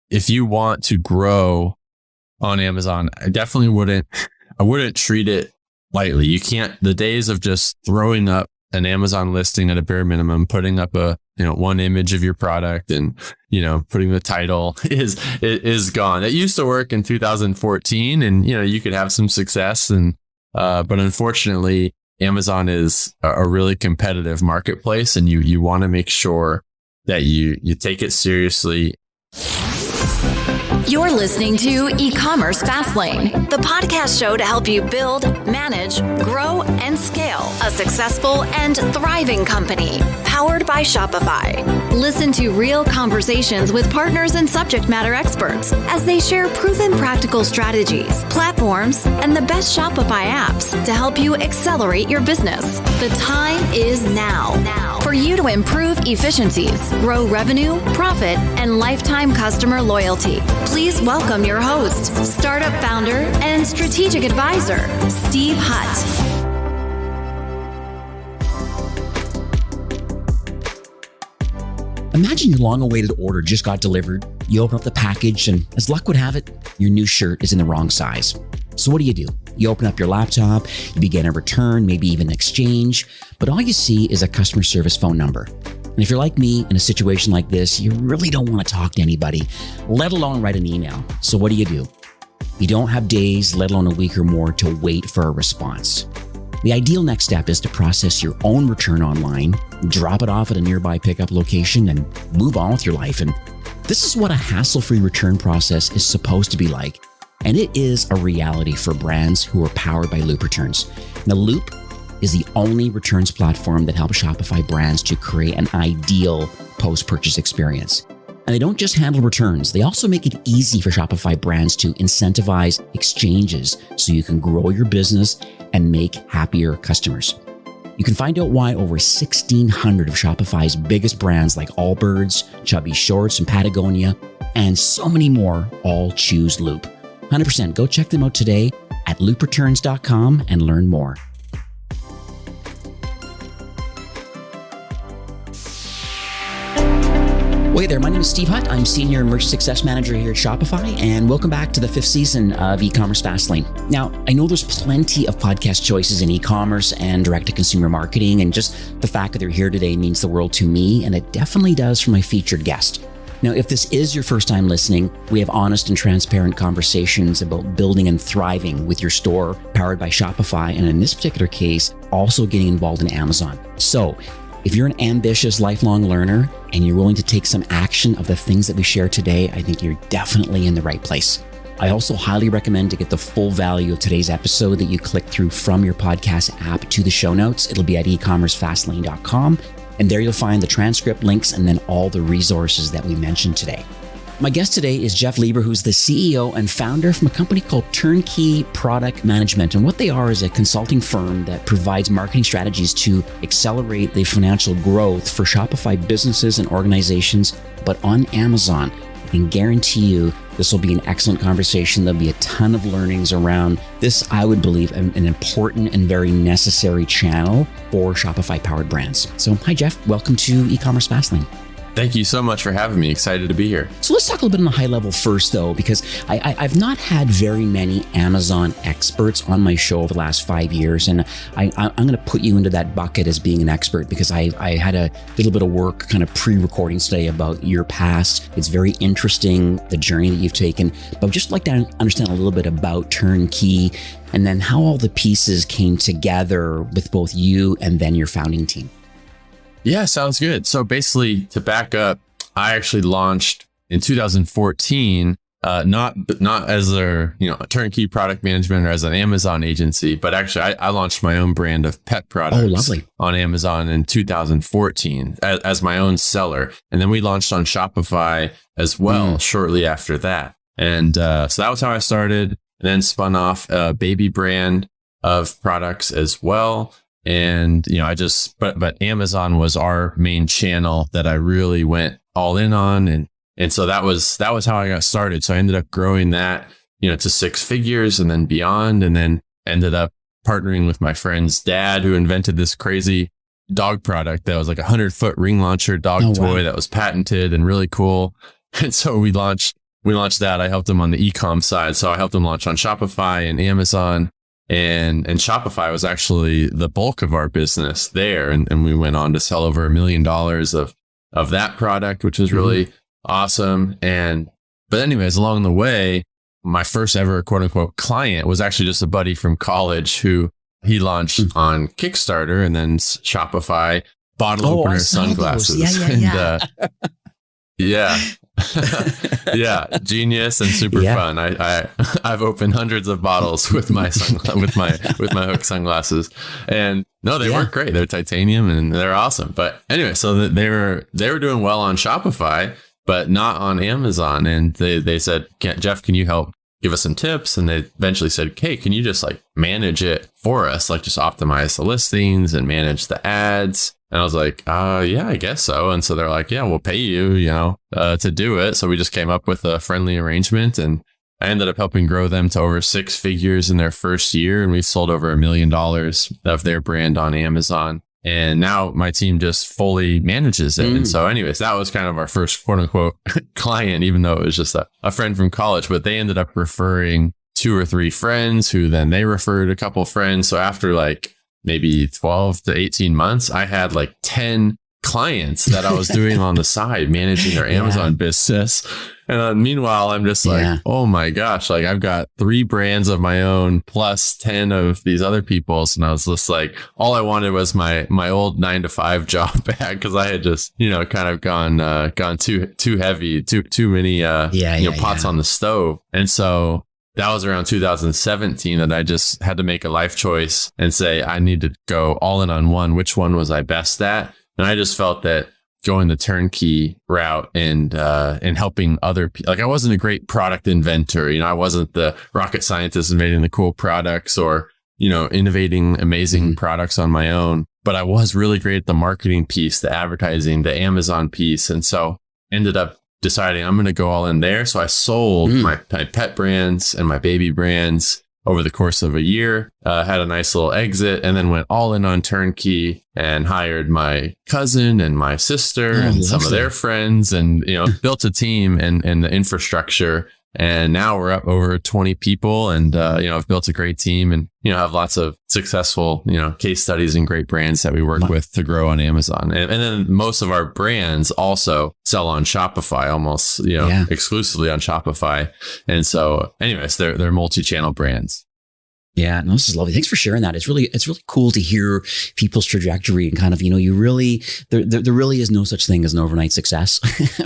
if you want to grow on Amazon, I wouldn't treat it lightly. You can't, the days of just throwing up an Amazon listing at a bare minimum, putting up one image of your product and, putting the title is gone. It used to work in 2014 and, you could have some success but unfortunately Amazon is a really competitive marketplace and you want to make sure that you take it seriously. You're listening to eCommerce Fastlane, the podcast show to help you build, manage, grow, and scale a successful and thriving company powered by Shopify. Listen to real conversations with partners and subject matter experts as they share proven practical strategies, platforms, and the best Shopify apps to help you accelerate your business. The time is now for you to improve efficiencies, grow revenue, profit, and lifetime customer loyalty. Please welcome your host, startup founder, and strategic advisor, Steve Hutt. Imagine your long-awaited order just got delivered. You open up the package and, as luck would have it, your new shirt is in the wrong size. So what do? You open up your laptop, you begin a return, maybe even exchange, but all you see is a customer service phone number. And if you're like me in a situation like this, you really don't want to talk to anybody, let alone write an email. So what do? You don't have days, let alone a week or more, to wait for a response. The ideal next step is to process your own return online, drop it off at a nearby pickup location, and move on with your life. And this is what a hassle-free return process is supposed to be like. And it is a reality for brands who are powered by Loop Returns. Now, Loop is the only returns platform that helps Shopify brands to create an ideal post-purchase experience. And they don't just handle returns, they also make it easy for Shopify brands to incentivize exchanges so you can grow your business and make happier customers. You can find out why over 1,600 of Shopify's biggest brands like Allbirds, Chubby Shorts, and Patagonia, and so many more all choose Loop. 100%, go check them out today at loopreturns.com and learn more. Hey there, my name is Steve Hutt. I'm Senior Merchant Success Manager here at Shopify, and welcome back to the 5th season of eCommerce Fastlane. Now, I know there's plenty of podcast choices in e-commerce and direct-to-consumer marketing, and just the fact that they're here today means the world to me, and it definitely does for my featured guest. Now, if this is your first time listening, we have honest and transparent conversations about building and thriving with your store powered by Shopify, and in this particular case, also getting involved in Amazon. So, if you're an ambitious lifelong learner and you're willing to take some action of the things that we share today, I think you're definitely in the right place. I also highly recommend to get the full value of today's episode that you click through from your podcast app to the show notes. It'll be at ecommercefastlane.com. And there you'll find the transcript, links, and then all the resources that we mentioned today. My guest today is Jeff Lieber, who's the CEO and founder from a company called Turnkey Product Management. And what they are is a consulting firm that provides marketing strategies to accelerate the financial growth for Shopify businesses and organizations, but on Amazon. I can guarantee you this will be an excellent conversation. There'll be a ton of learnings around this, I would believe, an important and very necessary channel for Shopify-powered brands. So, hi, Jeff. Welcome to eCommerce Fastlane. Thank you so much for having me. Excited to be here. So let's talk a little bit on the high level first, though, because I've not had very many Amazon experts on my show over the last 5 years. And I'm going to put you into that bucket as being an expert because I had a little bit of work kind of pre-recording today about your past. It's very interesting, the journey that you've taken. But I'd just like to understand a little bit about Turnkey and then how all the pieces came together with both you and then your founding team. Yeah, sounds good. So basically, to back up, I actually launched in 2014, not as a turnkey product management or as an Amazon agency, but actually I launched my own brand of pet products on Amazon in 2014 as my own seller, and then we launched on Shopify as well shortly after that. And so that was how I started, and then spun off a baby brand of products as well. And, but Amazon was our main channel that I really went all in on. And so that was how I got started. So I ended up growing that, to 6 figures and then beyond, and then ended up partnering with my friend's dad, who invented this crazy dog product that was like a 100-foot ring launcher dog toy that was patented and really cool. And so we launched we launched that. I helped them on the e-com side. So I helped them launch on Shopify and Amazon. And Shopify was actually the bulk of our business there. And we went on to sell over $1 million of that product, which was really awesome. But anyways, along the way, my first ever quote unquote client was actually just a buddy from college who he launched on Kickstarter and then Shopify bottle opener sunglasses. Yeah. Yeah. Yeah, genius and super fun. I've opened hundreds of bottles with my with my Hook sunglasses, and no, they work great. They're titanium and they're awesome. But anyway, so they were doing well on Shopify, but not on Amazon. And they said, Jeff, can you help give us some tips? And they eventually said, hey, can you just like manage it for us? Like just optimize the listings and manage the ads. And I was like, yeah, I guess so. And so they're like, yeah, we'll pay you, to do it. So we just came up with a friendly arrangement, and I ended up helping grow them to over 6 figures in their first year. And we sold over $1 million of their brand on Amazon. And now my team just fully manages it. And so anyways, that was kind of our first quote unquote client, even though it was just a friend from college, but they ended up referring 2 or 3 friends who then they referred a couple friends. So after like maybe 12 to 18 months, I had like 10 clients that I was doing on the side, managing their Amazon business. And meanwhile, I'm just like, oh my gosh, like I've got 3 brands of my own plus 10 of these other people's. And I was just like, all I wanted was my old 9-to-5 job back, because I had just, kind of gone too heavy, too many, pots on the stove. And so that was around 2017 that I just had to make a life choice and say, I need to go all in on one. Which one was I best at? And I just felt that going the turnkey route and helping other people, like I wasn't a great product inventor. I wasn't the rocket scientist making the cool products or, innovating amazing products on my own, but I was really great at the marketing piece, the advertising, the Amazon piece. And so ended up deciding I'm going to go all in there. So I sold my pet brands and my baby brands over the course of a year, had a nice little exit, and then went all in on turnkey and hired my cousin and my sister and some of their friends, and built a team and the infrastructure. And now we're up over 20 people, and I've built a great team, and have lots of successful case studies and great brands that we work with to grow on Amazon. And then most of our brands also sell on Shopify, almost exclusively on Shopify. And so, anyways, they're multi-channel brands. Yeah, no, this is lovely. Thanks for sharing that. It's really cool to hear people's trajectory and kind of, you really, there really is no such thing as an overnight success,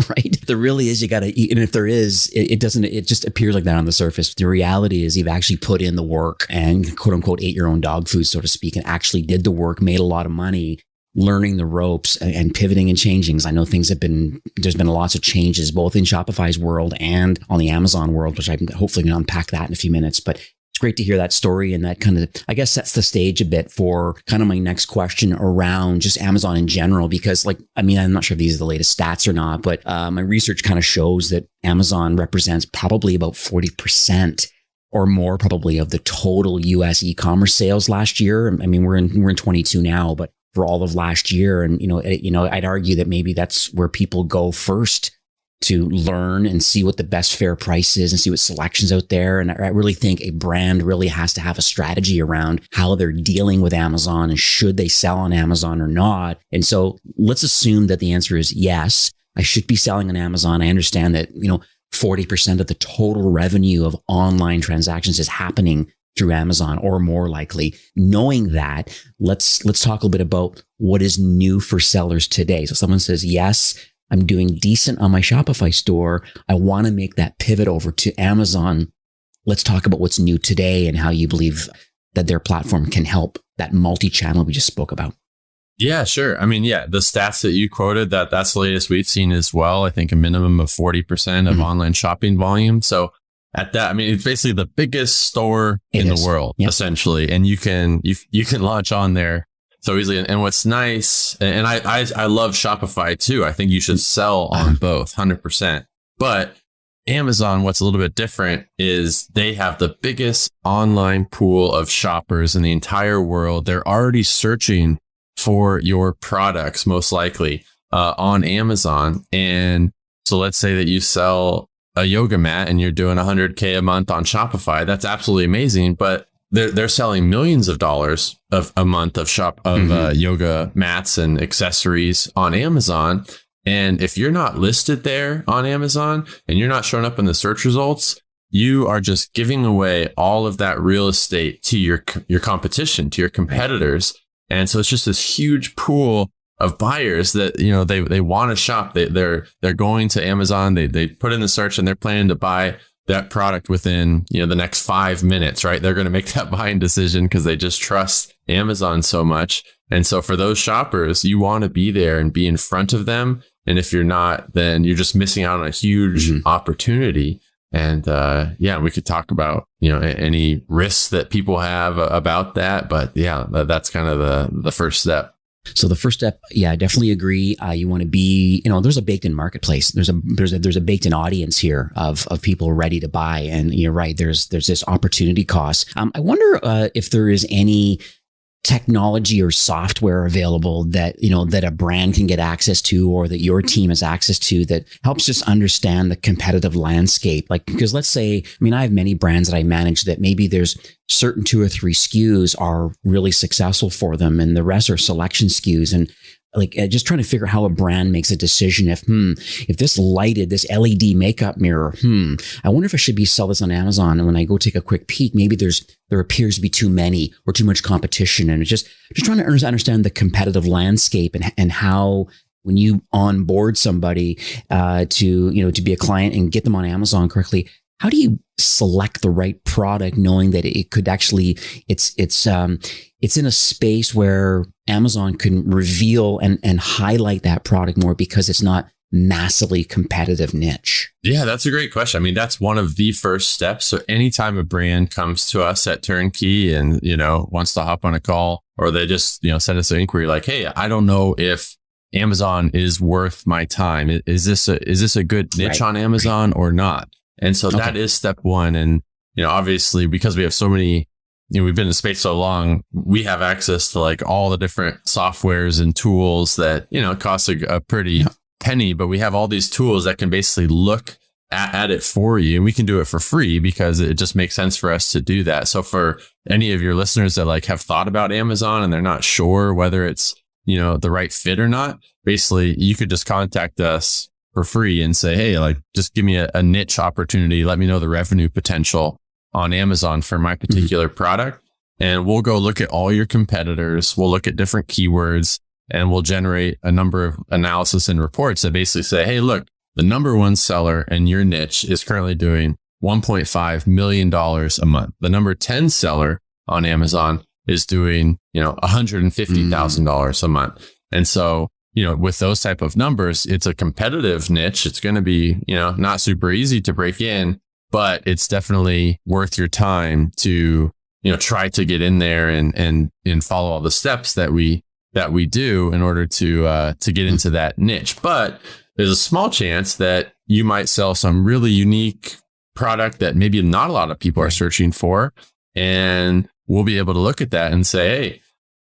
right? There really is. You got to eat. And if there is, it just appears like that on the surface. The reality is you've actually put in the work and quote unquote ate your own dog food, so to speak, and actually did the work, made a lot of money, learning the ropes and pivoting and changing. I know there's been lots of changes both in Shopify's world and on the Amazon world, which I'm hopefully going to unpack that in a few minutes. But it's great to hear that story, and that kind of, I guess, sets the stage a bit for kind of my next question around just Amazon in general, because I'm not sure if these are the latest stats or not, but my research kind of shows that Amazon represents probably about 40% or more probably of the total US e-commerce sales last year. I mean, we're in 22 now, but for all of last year. And, I'd argue that maybe that's where people go first to learn and see what the best fair price is and see what selections out there. And I really think a brand really has to have a strategy around how they're dealing with Amazon and should they sell on Amazon or not. And so let's assume that the answer is yes, I should be selling on Amazon. I understand that, 40% of the total revenue of online transactions is happening through Amazon, or more likely. Knowing that, let's talk a little bit about what is new for sellers today. So someone says, yes, I'm doing decent on my Shopify store. I want to make that pivot over to Amazon. Let's talk about what's new today and how you believe that their platform can help that multi-channel we just spoke about. Yeah, sure. I mean, the stats that you quoted, that's the latest we've seen as well. I think a minimum of 40% of online shopping volume. So at that, I mean, it's basically the biggest store in the world, essentially. And you can launch on there so easily. And what's nice, and I love Shopify too. I think you should sell on both 100%. But Amazon, what's a little bit different is they have the biggest online pool of shoppers in the entire world. They're already searching for your products, most likely, on Amazon. And so let's say that you sell a yoga mat and you're doing $100K a month on Shopify, that's absolutely amazing. But they're selling millions of dollars of a month of yoga mats and accessories on Amazon. And if you're not listed there on Amazon and you're not showing up in the search results, you are just giving away all of that real estate to your competition, to your competitors. And so it's just this huge pool of buyers that, they want to shop. They're going to Amazon. They put in the search and they're planning to buy that product within, the next 5 minutes, right? They're going to make that buying decision because they just trust Amazon so much. And so for those shoppers, you want to be there and be in front of them. And if you're not, then you're just missing out on a huge opportunity. And we could talk about, any risks that people have about that. But that's kind of the first step. So the first step, I definitely agree. You want to be, there's a baked in marketplace. There's a baked in audience here of people ready to buy. And you're right. There's this opportunity cost. I wonder if there is any technology or software available that, that a brand can get access to, or that your team has access to, that helps us understand the competitive landscape. Like, because let's say, I have many brands that I manage that maybe there's certain 2 or 3 SKUs are really successful for them and the rest are selection SKUs. And just trying to figure out how a brand makes a decision if this LED makeup mirror, I wonder if I should sell this on Amazon. And when I go take a quick peek, maybe there appears to be too many or too much competition. And it's just trying to understand the competitive landscape and how, when you onboard somebody to be a client and get them on Amazon correctly, how do you select the right product, knowing that it could actually, it's in a space where Amazon can reveal and highlight that product more because it's not massively competitive niche? Yeah, that's a great question. That's one of the first steps. So anytime a brand comes to us at Turnkey and, wants to hop on a call, or they just, send us an inquiry like, hey, I don't know if Amazon is worth my time. Is this a good niche on Amazon or not? And so that is step one. And, obviously, because we have so many, we've been in the space so long, we have access to all the different softwares and tools that, cost a pretty penny, but we have all these tools that can basically look at it for you. And we can do it for free because it just makes sense for us to do that. So for any of your listeners that have thought about Amazon and they're not sure whether it's, the right fit or not, basically you could just contact us for free and say, hey, just give me a niche opportunity. Let me know the revenue potential on Amazon for my particular product. And we'll go look at all your competitors. We'll look at different keywords and we'll generate a number of analysis and reports that basically say, hey, look, the number one seller in your niche is currently doing $1.5 million a month. The number 10 seller on Amazon is doing, $150,000 a month. And so, with those type of numbers, it's a competitive niche. It's going to be, not super easy to break in, but it's definitely worth your time to, try to get in there and follow all the steps that we do in order to get into that niche. But there's a small chance that you might sell some really unique product that maybe not a lot of people are searching for. And we'll be able to look at that and say, hey,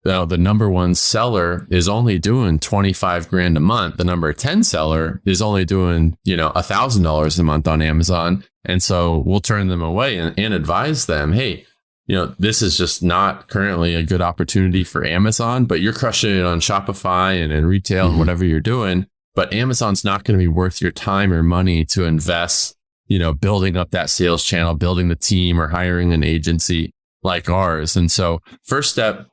the number one seller is only doing $25,000 a month. The number 10 seller is only doing, $1,000 a month on Amazon. And so we'll turn them away and advise them, hey, this is just not currently a good opportunity for Amazon, but you're crushing it on Shopify and in retail and whatever you're doing. But Amazon's not going to be worth your time or money to invest, building up that sales channel, building the team, or hiring an agency like ours. And so first step,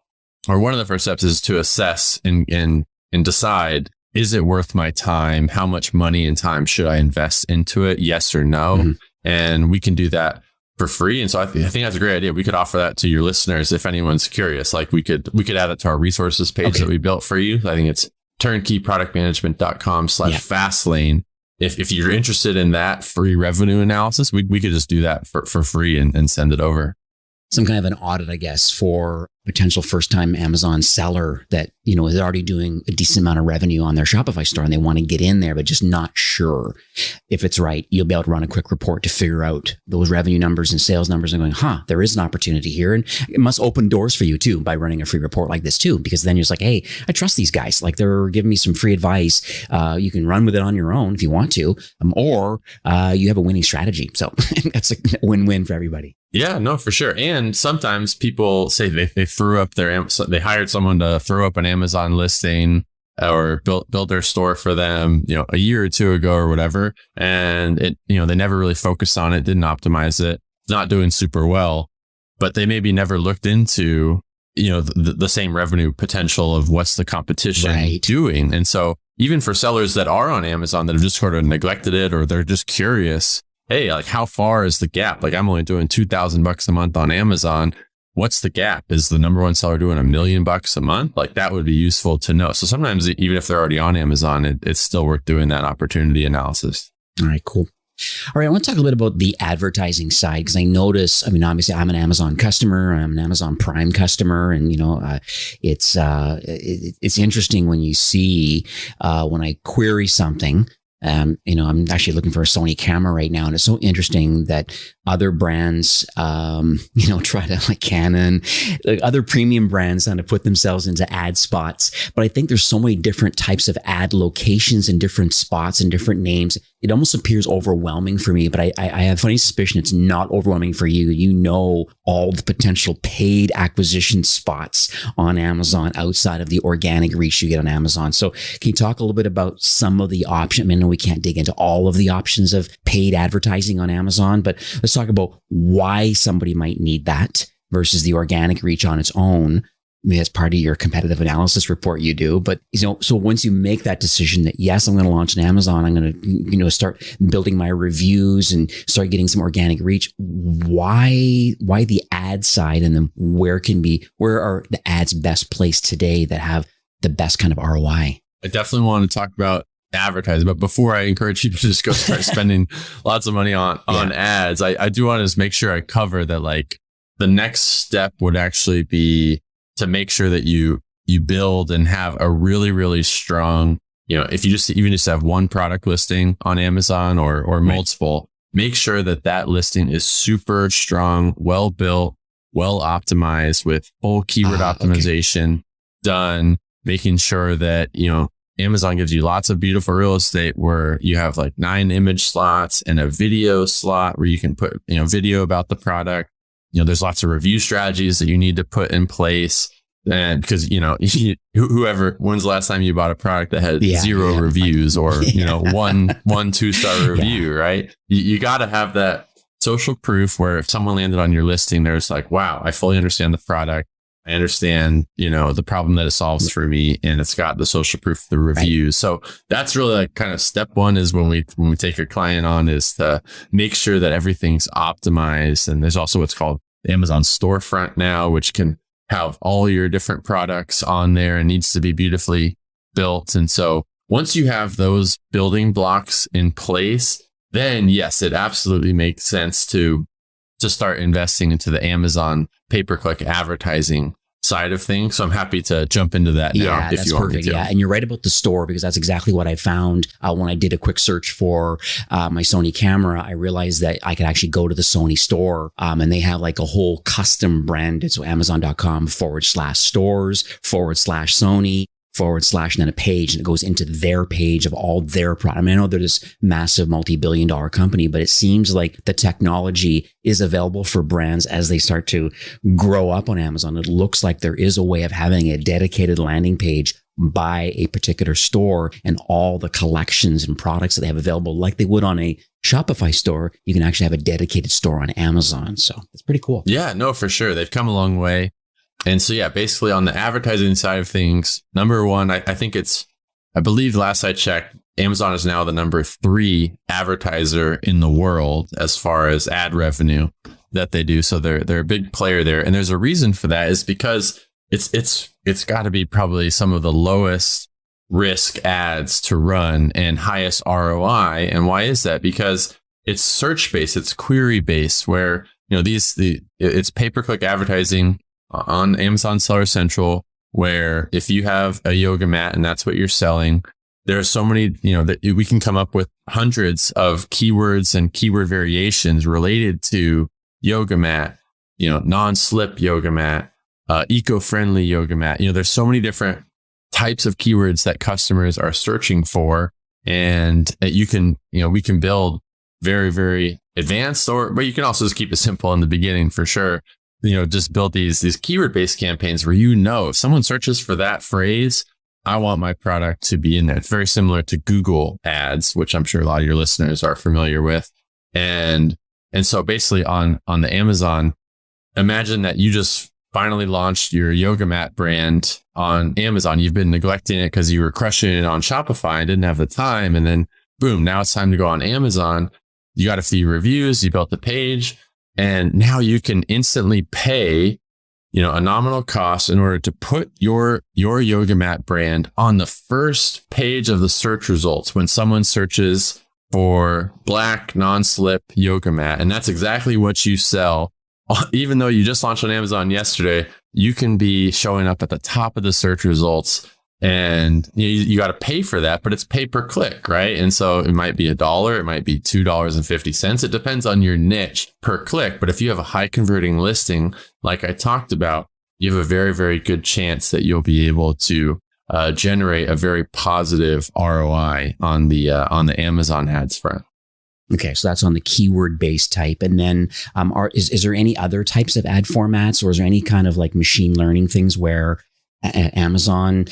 or one of the first steps, is to assess and decide, is it worth my time? How much money and time should I invest into it? Yes or no? And we can do that for free. And so I think that's a great idea. We could offer that to your listeners if anyone's curious. We could add it to our resources page that we built for you. I think it's turnkeyproductmanagement.com/fastlane. If you're interested in that free revenue analysis, we could just do that for free and send it over. Some kind of an audit, I guess, for potential first-time Amazon seller that, is already doing a decent amount of revenue on their Shopify store and they want to get in there, but just not sure if it's right, you'll be able to run a quick report to figure out those revenue numbers and sales numbers and going, there is an opportunity here. And it must open doors for you too by running a free report like this too, because then you're just like, hey, I trust these guys. Like they're giving me some free advice. You can run with it on your own if you want to, or you have a winning strategy. So that's a win-win for everybody. Yeah, no, for sure. And sometimes people say they they hired someone to throw up an Amazon listing or build their store for them, a year or two ago or whatever. And it, they never really focused on it, didn't optimize it, not doing super well, but they maybe never looked into, the same revenue potential of what's the competition doing. And so even for sellers that are on Amazon that have just sort of neglected it, or they're just curious, hey, like how far is the gap? Like I'm only doing $2,000 a month on Amazon. What's the gap? Is the number one seller doing $1 million a month? Like that would be useful to know. So sometimes even if they're already on Amazon, it's still worth doing that opportunity analysis. All right, cool. All right, I want to talk a little bit about the advertising side, because I notice, obviously I'm an Amazon customer, I'm an Amazon Prime customer, and it's interesting when you see when I query something. I'm actually looking for a Sony camera right now, and it's so interesting that other brands, try to, like Canon, like other premium brands, trying to put themselves into ad spots. But I think there's so many different types of ad locations and different spots and different names. It almost appears overwhelming for me, but I have a funny suspicion it's not overwhelming for you. You know all the potential paid acquisition spots on Amazon outside of the organic reach you get on Amazon. So can you talk a little bit about some of the options? I know we can't dig into all of the options of paid advertising on Amazon, but let's talk about why somebody might need that versus the organic reach on its own. As part of your competitive analysis report you do. But, so once you make that decision that, yes, I'm going to launch on Amazon, I'm going to, start building my reviews and start getting some organic reach. Why the ad side? And then where are the ads best placed today that have the best kind of ROI? I definitely want to talk about advertising, but before I encourage you to just go start spending lots of money on ads, I do want to just make sure I cover that, like the next step would actually be to make sure that you build and have a really, really strong, if you even just have one product listing on Amazon or multiple, make sure that listing is super strong, well built, well optimized with full keyword optimization done, making sure that, Amazon gives you lots of beautiful real estate where you have like 9 image slots and a video slot where you can put, video about the product. There's lots of review strategies that you need to put in place. And because, whoever, when's the last time you bought a product that had 0 reviews or, one 2-star review, right? You got to have that social proof where if someone landed on your listing, there's like, wow, I fully understand the product. I understand, the problem that it solves for me, and it's got the social proof, the reviews. So that's really like kind of step one is when we take a client on is to make sure that everything's optimized. And there's also what's called Amazon Storefront now, which can have all your different products on there and needs to be beautifully built. And so once you have those building blocks in place, then yes, it absolutely makes sense to start investing into the Amazon pay-per-click advertising side of things. So I'm happy to jump into that now if you want me to. Yeah, and you're right about the store, because that's exactly what I found when I did a quick search for my Sony camera. I realized that I could actually go to the Sony store and they have like a whole custom branded. So Amazon.com/stores/Sony / and then a page, and it goes into their page of all their products. I mean, I know they're this massive multi-billion-dollar company, but it seems like the technology is available for brands as they start to grow up on Amazon. It looks like there is a way of having a dedicated landing page by a particular store and all the collections and products that they have available, like they would on a Shopify store. You can actually have a dedicated store on Amazon. So it's pretty cool. Yeah, no, for sure. They've come a long way. And so, basically on the advertising side of things, number one, I believe last I checked, Amazon is now the number 3 advertiser in the world as far as ad revenue that they do. So they're a big player there. And there's a reason for that is because it's got to be probably some of the lowest risk ads to run and highest ROI. And why is that? Because it's search based, it's query based, where, it's pay-per-click advertising on Amazon Seller Central, where if you have a yoga mat and that's what you're selling, there are so many, that we can come up with hundreds of keywords and keyword variations related to yoga mat, non-slip yoga mat, eco-friendly yoga mat. There's so many different types of keywords that customers are searching for, and that we can build very, very advanced, but you can also just keep it simple in the beginning for sure. Just build these keyword-based campaigns where if someone searches for that phrase, I want my product to be in there. It's very similar to Google ads, which I'm sure a lot of your listeners are familiar with. And so basically on the Amazon, imagine that you just finally launched your yoga mat brand on Amazon. You've been neglecting it because you were crushing it on Shopify and didn't have the time. And then boom, now it's time to go on Amazon. You got a few reviews, you built the page, and now you can instantly pay a nominal cost in order to put your yoga mat brand on the first page of the search results when someone searches for black non-slip yoga mat. And that's exactly what you sell. Even though you just launched on Amazon yesterday, you can be showing up at the top of the search results, and you got to pay for that, but it's pay per click, right? And so it might be $1, it might be $2.50. It depends on your niche per click. But if you have a high converting listing, like I talked about, you have a very, very good chance that you'll be able to generate a very positive ROI on the Amazon ads front. Okay, so that's on the keyword-based type. And then is there any other types of ad formats, or is there any kind of like machine learning things where Amazon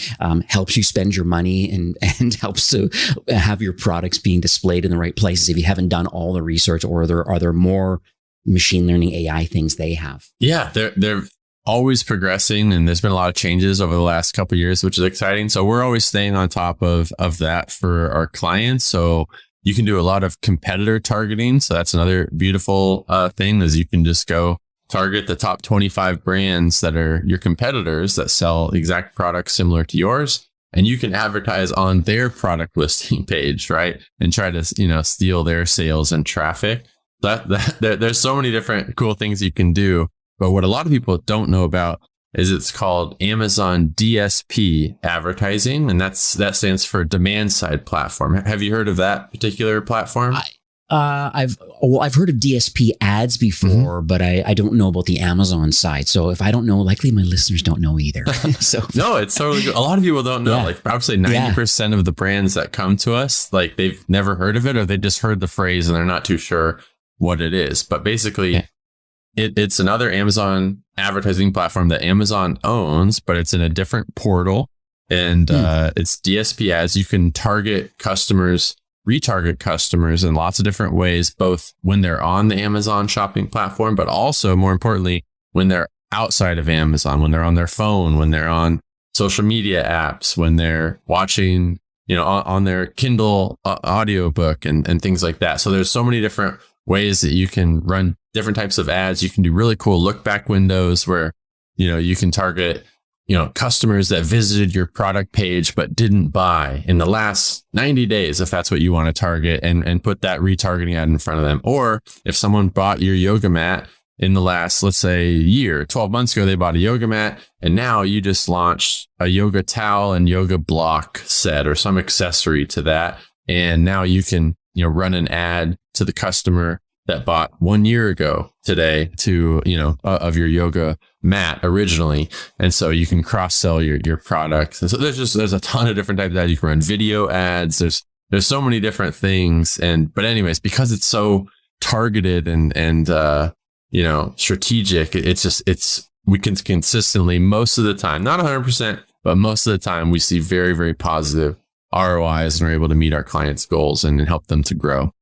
helps you spend your money and helps to have your products being displayed in the right places if you haven't done all the research, or are there more machine learning AI things they have? Yeah, they're always progressing, and there's been a lot of changes over the last couple of years, which is exciting. So we're always staying on top of that for our clients. So you can do a lot of competitor targeting. So that's another beautiful thing, is you can just go target the top 25 brands that are your competitors that sell exact products similar to yours, and you can advertise on their product listing page, right? And try to, steal their sales and traffic. There's so many different cool things you can do. But what a lot of people don't know about is it's called Amazon Dsp Advertising, and that stands for Demand Side Platform. Have you heard of that particular platform? I've heard of DSP ads before, but I don't know about the Amazon side. So if I don't know, likely my listeners don't know either. So no, it's totally good. A lot of people don't know. Yeah. Like probably 90% of the brands that come to us, like they've never heard of it, or they just heard the phrase and they're not too sure what it is. But basically, it's another Amazon advertising platform that Amazon owns, but it's in a different portal, and it's DSP ads. You can retarget customers in lots of different ways, both when they're on the Amazon shopping platform, but also more importantly, when they're outside of Amazon, when they're on their phone, when they're on social media apps, when they're watching, on their Kindle audiobook and things like that. So there's so many different ways that you can run different types of ads. You can do really cool look back windows where, you can target customers that visited your product page but didn't buy in the last 90 days, if that's what you want to target, and put that retargeting ad in front of them. Or if someone bought your yoga mat in the last, let's say, year, 12 months ago, they bought a yoga mat, and now you just launched a yoga towel and yoga block set or some accessory to that. And now you can, run an ad to the customer that bought 1 year ago today to, of your yoga mat originally. And so you can cross sell your products. And so there's a ton of different types of ads. You can run video ads. There's so many different things. But anyways, because it's so targeted and strategic, we can consistently, most of the time, not 100%, but most of the time, we see very, very positive ROIs and are able to meet our clients' goals and help them to grow.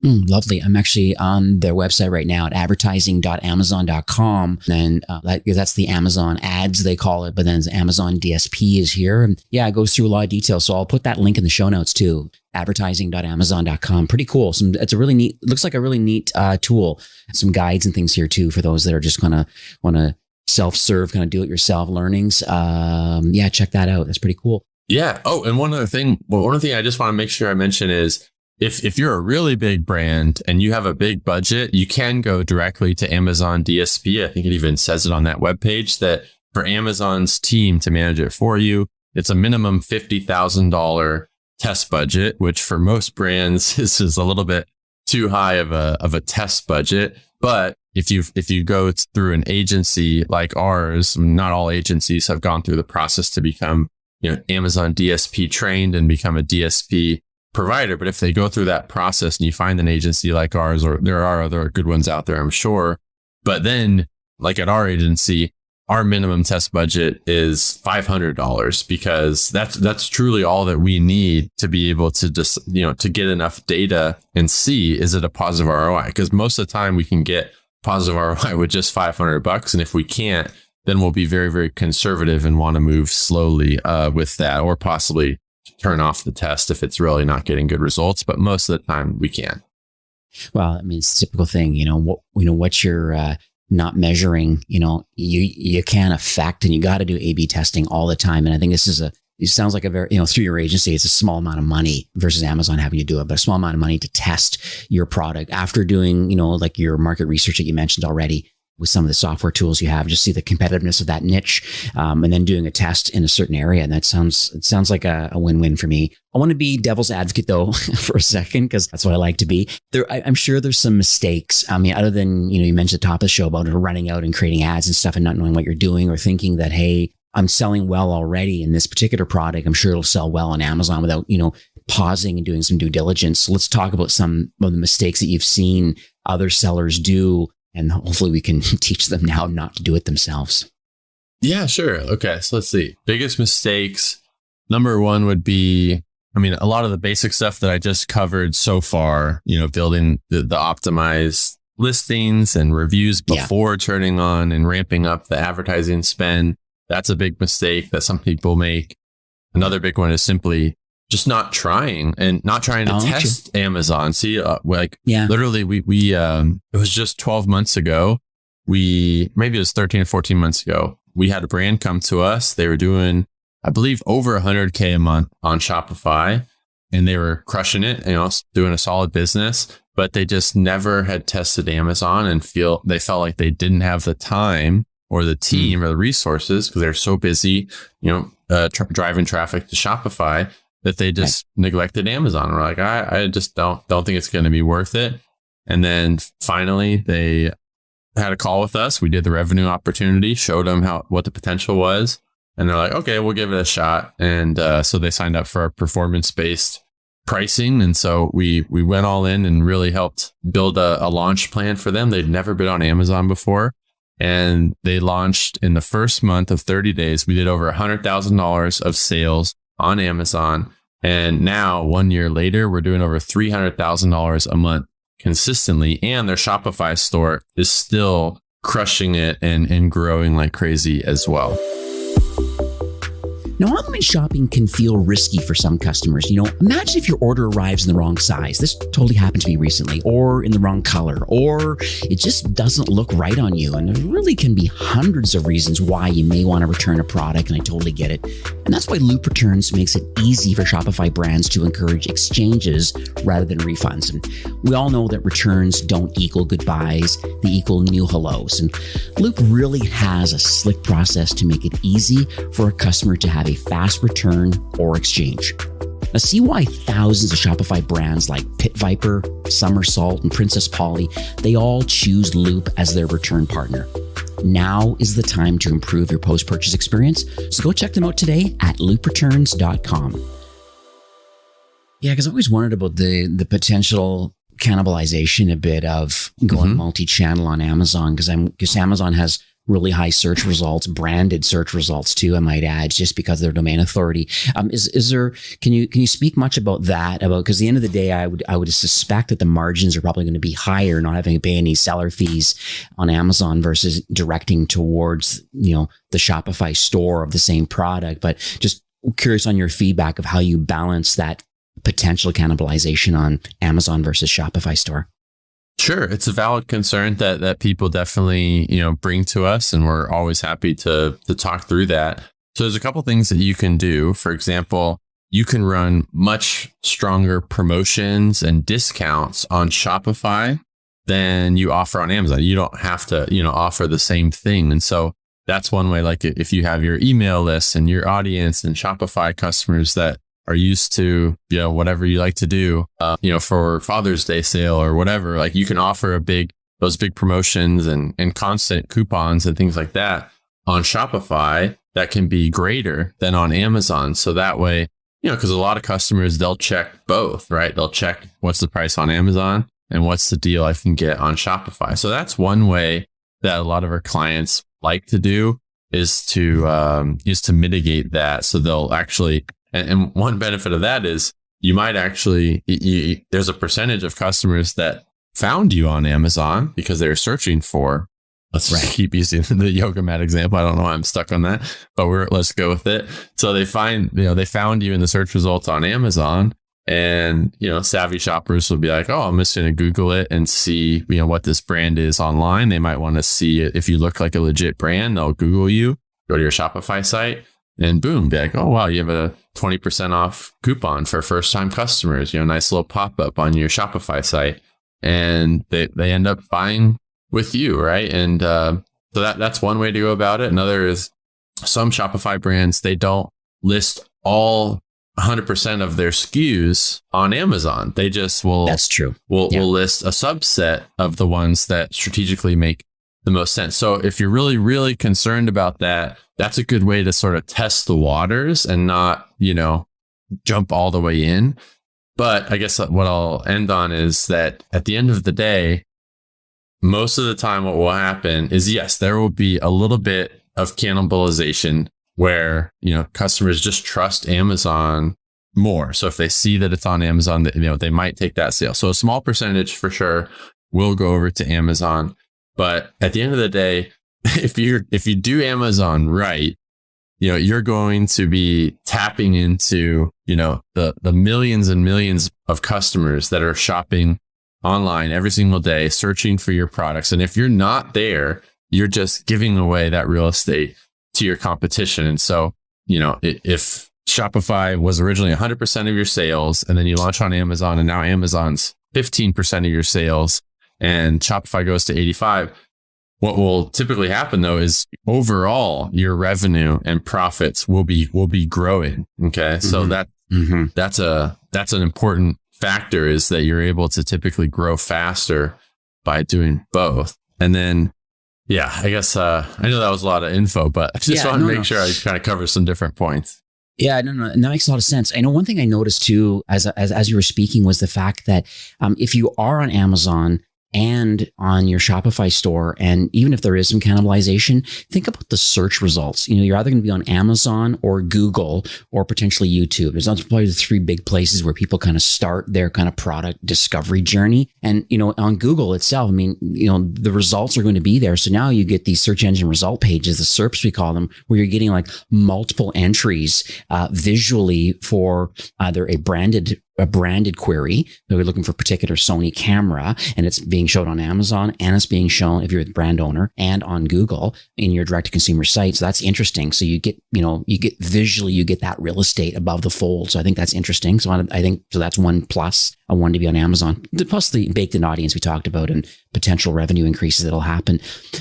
Lovely. I'm actually on their website right now at advertising.amazon.com. And that's the Amazon ads, they call it, but then Amazon DSP is here. And yeah, it goes through a lot of details. So I'll put that link in the show notes too. Advertising.amazon.com. Pretty cool. It's a really neat, looks like a really neat tool. Some guides and things here too for those that are just want to self-serve, kind of do it yourself learnings. Check that out. That's pretty cool. Yeah. Oh, and one other thing I just want to make sure I mention is, if you're a really big brand and you have a big budget, you can go directly to Amazon DSP. I think it even says it on that webpage that for Amazon's team to manage it for you, it's a minimum $50,000 test budget, which for most brands is a little bit too high of a test budget. But if you go through an agency like ours, not all agencies have gone through the process to become, Amazon DSP trained and become a DSP provider. But if they go through that process and you find an agency like ours, or there are other good ones out there, I'm sure. But then like at our agency, our minimum test budget is $500 because that's truly all that we need to be able to just, to get enough data and see, is it a positive ROI? Because most of the time we can get positive ROI with just $500. And if we can't, then we'll be very, very conservative and want to move slowly with that, or possibly turn off the test if it's really not getting good results. But most of the time we can. Well, I mean, it's a typical thing, what you're not measuring, you can't affect, and you got to do A/B testing all the time. And I think it sounds like a very, through your agency, it's a small amount of money versus Amazon having to do it, but a small amount of money to test your product after doing, like your market research that you mentioned already with some of the software tools you have, just see the competitiveness of that niche, and then doing a test in a certain area. And it sounds like a win-win for me. I want to be devil's advocate though for a second, because that's what I like to be. I'm sure there's some mistakes. I mean, other than, you mentioned at the top of the show about running out and creating ads and stuff and not knowing what you're doing, or thinking that, hey, I'm selling well already in this particular product, I'm sure it'll sell well on Amazon, without, pausing and doing some due diligence. So let's talk about some of the mistakes that you've seen other sellers do, and hopefully we can teach them now not to do it themselves. Yeah, sure. Okay. So let's see. Biggest mistakes. Number one would be, a lot of the basic stuff that I just covered so far, building the optimized listings and reviews before turning on and ramping up the advertising spend. That's a big mistake that some people make. Another big one is simply just not trying to test Amazon. See, literally we it was just 12 months ago. Maybe it was 13 or 14 months ago. We had a brand come to us. They were doing, I believe, over 100K a month on Shopify, and they were crushing it, doing a solid business, but they just never had tested Amazon, and they felt like they didn't have the time or the team or the resources, because they're so busy, driving traffic to Shopify, that they just neglected Amazon. And we're like, I just don't think it's going to be worth it. And then finally they had a call with us. We did the revenue opportunity, showed them what the potential was. And they're like, okay, we'll give it a shot. And so they signed up for our performance-based pricing. And so we went all in and really helped build a launch plan for them. They'd never been on Amazon before. And they launched in the first month of 30 days. We did over $100,000 of sales on Amazon. And now 1 year later, we're doing over $300,000 a month consistently. And their Shopify store is still crushing it and growing like crazy as well. Now, online shopping can feel risky for some customers. Imagine if your order arrives in the wrong size. This totally happened to me recently, or in the wrong color, or it just doesn't look right on you. And there really can be hundreds of reasons why you may want to return a product, and I totally get it. And that's why Loop Returns makes it easy for Shopify brands to encourage exchanges rather than refunds. And we all know that returns don't equal goodbyes, they equal new hellos. And Loop really has a slick process to make it easy for a customer to have a fast return or exchange. Now, see why thousands of Shopify brands like Pit Viper, Somersault, and Princess Polly, they all choose Loop as their return partner. Now is the time to improve your post-purchase experience, so go check them out today at loopreturns.com. Yeah, because I always wondered about the potential cannibalization a bit of going multi-channel on Amazon, because Amazon has really high search results, branded search results too, I might add, just because of their domain authority. Is there, can you speak much about that? Because at the end of the day, I would suspect that the margins are probably going to be higher, not having to pay any seller fees on Amazon versus directing towards, the Shopify store of the same product. But just curious on your feedback of how you balance that potential cannibalization on Amazon versus Shopify store. Sure. It's a valid concern that people definitely, bring to us, and we're always happy to talk through that. So there's a couple things that you can do. For example, you can run much stronger promotions and discounts on Shopify than you offer on Amazon. You don't have to, offer the same thing. And so that's one way, like if you have your email list and your audience and Shopify customers that are used to, whatever you like to do, for Father's Day sale or whatever, like you can offer those big promotions and constant coupons and things like that on Shopify that can be greater than on Amazon. So that way, because a lot of customers, they'll check both, right? They'll check what's the price on Amazon and what's the deal I can get on Shopify. So that's one way that a lot of our clients like to do is to mitigate that. So they'll actually, and one benefit of that is you might actually, there's a percentage of customers that found you on Amazon because they're searching for, let's just keep using the yoga mat example. I don't know why I'm stuck on that, but let's go with it. So they found you in the search results on Amazon, and, savvy shoppers will be like, oh, I'm just going to Google it and see, what this brand is online. They might want to see it. If you look like a legit brand, they'll Google you, go to your Shopify site, and boom, be like, oh, wow, you have a 20% off coupon for first time customers, nice little pop up on your Shopify site. And they end up buying with you, right? And so that's one way to go about it. Another is some Shopify brands, they don't list all 100% of their SKUs on Amazon. They just will. That's true. Will list a subset of the ones that strategically make the most sense. So if you're really, really concerned about that, that's a good way to sort of test the waters and not, jump all the way in. But I guess what I'll end on is that at the end of the day, most of the time what will happen is, yes, there will be a little bit of cannibalization where, customers just trust Amazon more. So if they see that it's on Amazon, they might take that sale. So a small percentage for sure will go over to Amazon. But at the end of the day, if you do Amazon right, you're going to be tapping into, the millions and millions of customers that are shopping online every single day, searching for your products. And if you're not there, you're just giving away that real estate to your competition. And so, if Shopify was originally 100% of your sales, and then you launch on Amazon, and now Amazon's 15% of your sales, and Shopify goes to 85%, what will typically happen though is overall your revenue and profits will be growing. Okay. So that's an important factor, is that you're able to typically grow faster by doing both. And then, I guess, I know that was a lot of info, but I just want to make sure I kind of cover some different points. Yeah, no, that makes a lot of sense. I know one thing I noticed too, as you were speaking, was the fact that if you are on Amazon and on your Shopify store, and even if there is some cannibalization, think about the search results. You're either going to be on Amazon or Google or potentially YouTube. There's probably the three big places where people kind of start their kind of product discovery journey. And, on Google itself, the results are going to be there. So now you get these search engine result pages, the SERPs we call them, where you're getting like multiple entries visually for either a branded query. So we're looking for a particular Sony camera, and it's being shown on Amazon, and it's being shown, if you're the brand owner, and on Google in your direct to consumer site. So that's interesting. So you get visually, you get that real estate above the fold. So I think that's interesting. So I think that's one plus. I wanted to be on Amazon. Plus the baked in audience we talked about and potential revenue increases that'll happen.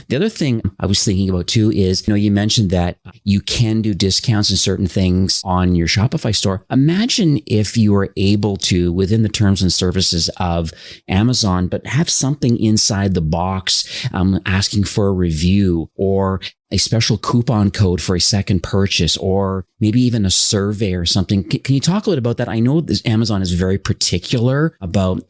The other thing I was thinking about too is, you mentioned that you can do discounts and certain things on your Shopify store. Imagine if you were able to, within the terms and services of Amazon, but have something inside the box asking for a review, or a special coupon code for a second purchase, or maybe even a survey or something. Can you talk a little about that? I know Amazon is very particular about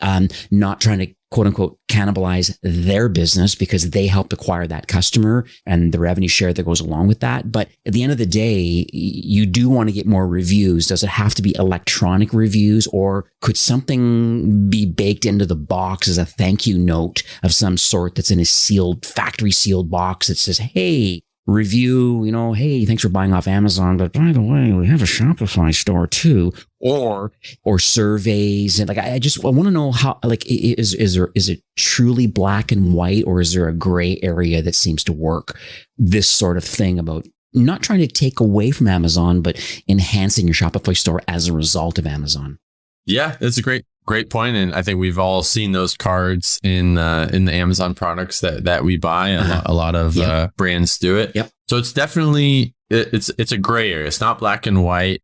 not trying to quote unquote cannibalize their business, because they helped acquire that customer and the revenue share that goes along with that. But at the end of the day, you do want to get more reviews. Does it have to be electronic reviews, or could something be baked into the box as a thank you note of some sort that's in a sealed, factory sealed box that says, hey, review, hey, thanks for buying off Amazon, but by the way, we have a Shopify store too, or surveys. And I want to know how, is it truly black and white, or is there a gray area that seems to work, this sort of thing about not trying to take away from Amazon, but enhancing your Shopify store as a result of Amazon. Yeah, it's a great point. And I think we've all seen those cards in the Amazon products that we buy. A lot of brands do it. Yep. So it's definitely, it's a gray area. It's not black and white.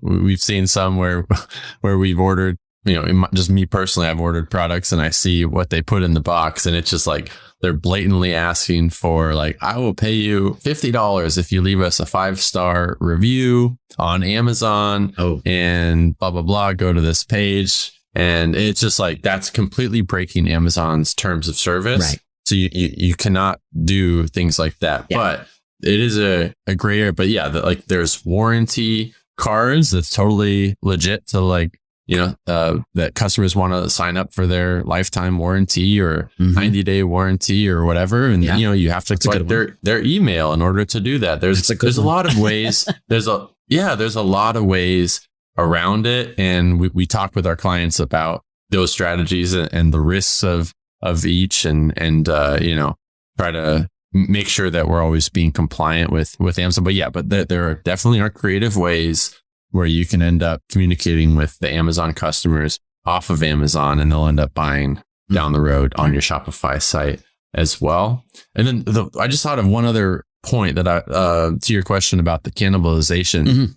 We've seen some where we've ordered, just me personally, I've ordered products and I see what they put in the box and it's just like, they're blatantly asking for like, I will pay you $50 if you leave us a 5-star review on Amazon and blah, blah, blah, go to this page. And it's just like, that's completely breaking Amazon's terms of service. Right. So you cannot do things like that, but it is a gray area. But yeah, there's warranty cards that's totally legit to like, that customers want to sign up for their lifetime warranty or 90-day warranty or whatever. And, you have to collect their email in order to do that. There's a lot of ways. There's a lot of ways around it. And we talk with our clients about those strategies and the risks of each and try to make sure that we're always being compliant with Amazon. But there definitely are creative ways where you can end up communicating with the Amazon customers off of Amazon and they'll end up buying down the road on your Shopify site as well. And then I just thought of one other point that to your question about the cannibalization,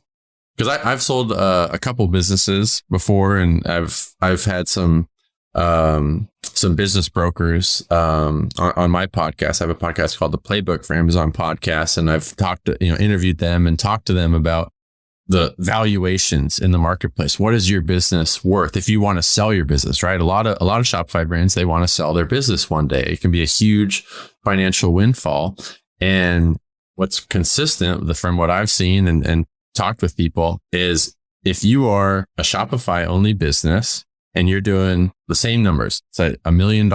because I've sold a couple businesses before and I've had some business brokers on my podcast. I have a podcast called the Playbook for Amazon Podcasts, and I've interviewed them and talked to them about the valuations in the marketplace. What is your business worth if you want to sell your business, right? A lot of Shopify brands, they want to sell their business one day. It can be a huge financial windfall. And what's consistent from what I've seen and talked with people is if you are a Shopify only business and you're doing the same numbers, so $1 million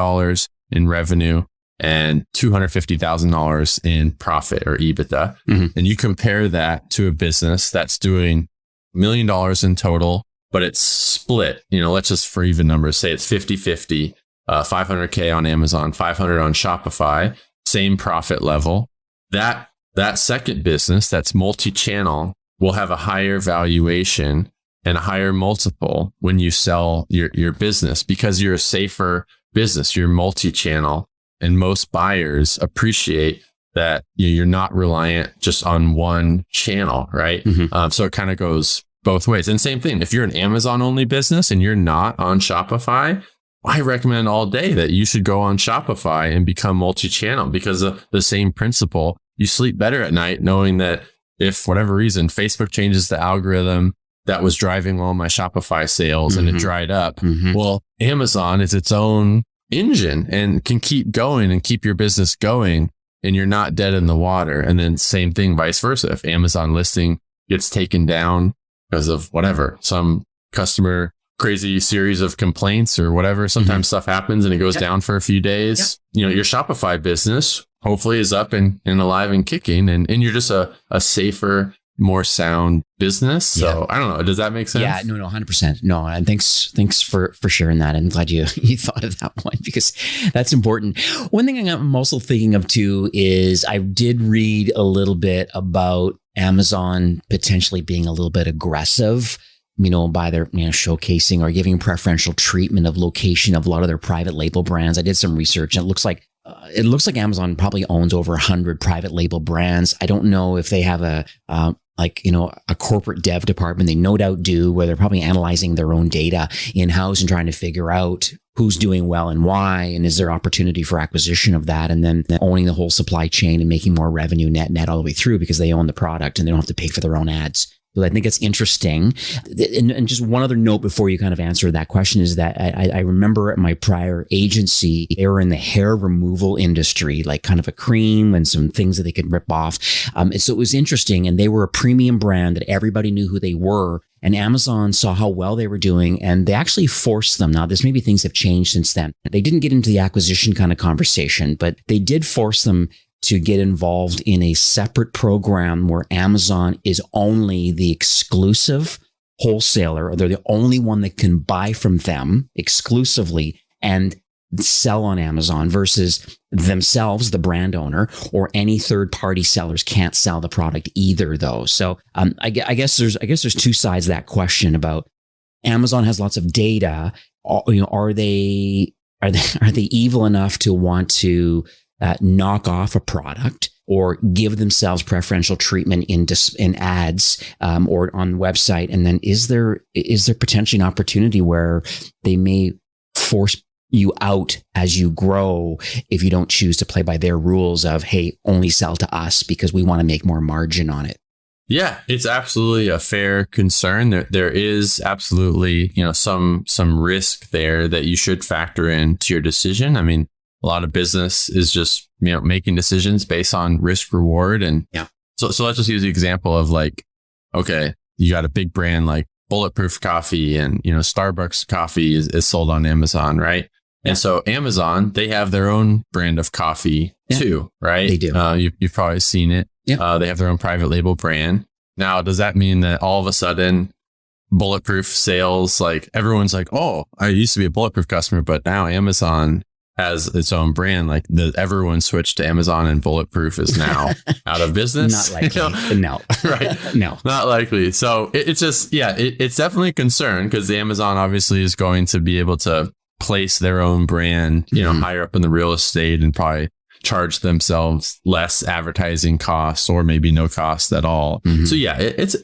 in revenue and $250,000 in profit or EBITDA. And you compare that to a business that's doing $1 million in total, but it's split, let's just for even numbers, say it's 50-50, 500K on Amazon, 500 on Shopify, same profit level. That second business that's multi-channel will have a higher valuation and a higher multiple when you sell your business because you're a safer business, you're multi-channel. And most buyers appreciate that you're not reliant just on one channel, right? So it kind of goes both ways. And same thing, if you're an Amazon only business and you're not on Shopify, I recommend all day that you should go on Shopify and become multi-channel because of the same principle. You sleep better at night knowing that if for whatever reason, Facebook changes the algorithm that was driving all my Shopify sales and it dried up. Well, Amazon is its own engine and can keep going and keep your business going and you're not dead in the water. And then same thing, vice versa. If Amazon listing gets taken down because of whatever, some customer crazy series of complaints or whatever, sometimes stuff happens and it goes down for a few days. Your Shopify business hopefully is up and alive and kicking and you're just a safer, more sound business. So I don't know. Does that make sense? Yeah, no, 100%. No, and thanks for sharing that. I'm glad you thought of that one because that's important. One thing I'm also thinking of too is I did read a little bit about Amazon potentially being a little bit aggressive, by their showcasing or giving preferential treatment of location of a lot of their private label brands. I did some research and it looks like Amazon probably owns over 100 private label brands. I don't know if they have a corporate dev department. They no doubt do, where they're probably analyzing their own data in-house and trying to figure out who's doing well and why, and is there opportunity for acquisition of that, and then owning the whole supply chain and making more revenue net all the way through because they own the product and they don't have to pay for their own ads. So I think it's interesting. And just one other note before you kind of answer that question is that I remember at my prior agency, they were in the hair removal industry, like kind of a cream and some things that they could rip off. So it was interesting. And they were a premium brand that everybody knew who they were. And Amazon saw how well they were doing and they actually forced them. Now, there's maybe things have changed since then. They didn't get into the acquisition kind of conversation, but they did force them to get involved in a separate program where Amazon is only the exclusive wholesaler, or they're the only one that can buy from them exclusively and sell on Amazon versus themselves, the brand owner, or any third-party sellers can't sell the product either, though. So I guess there's two sides to that question about Amazon has lots of data. Are they evil enough to want to knock off a product or give themselves preferential treatment in ads or on the website? And then is there potentially an opportunity where they may force you out as you grow if you don't choose to play by their rules of, hey, only sell to us because we want to make more margin on it? Yeah, it's absolutely a fair concern. There is absolutely, some risk there that you should factor into your decision. I mean, a lot of business is just, making decisions based on risk reward. And so let's just use the example of like, okay, you got a big brand like Bulletproof Coffee and, Starbucks coffee is sold on Amazon, right? Yeah. And so Amazon, they have their own brand of coffee too, right? They do. You've probably seen it. Yeah. They have their own private label brand. Now, does that mean that all of a sudden Bulletproof sales, like everyone's like, oh, I used to be a Bulletproof customer, but now Amazon has its own brand. Like everyone switched to Amazon and Bulletproof is now out of business. Not likely. No. Right. No. Not likely. So it's just, it's definitely a concern because the Amazon obviously is going to be able to place their own brand, higher up in the real estate and probably charge themselves less advertising costs or maybe no cost at all. Mm-hmm. So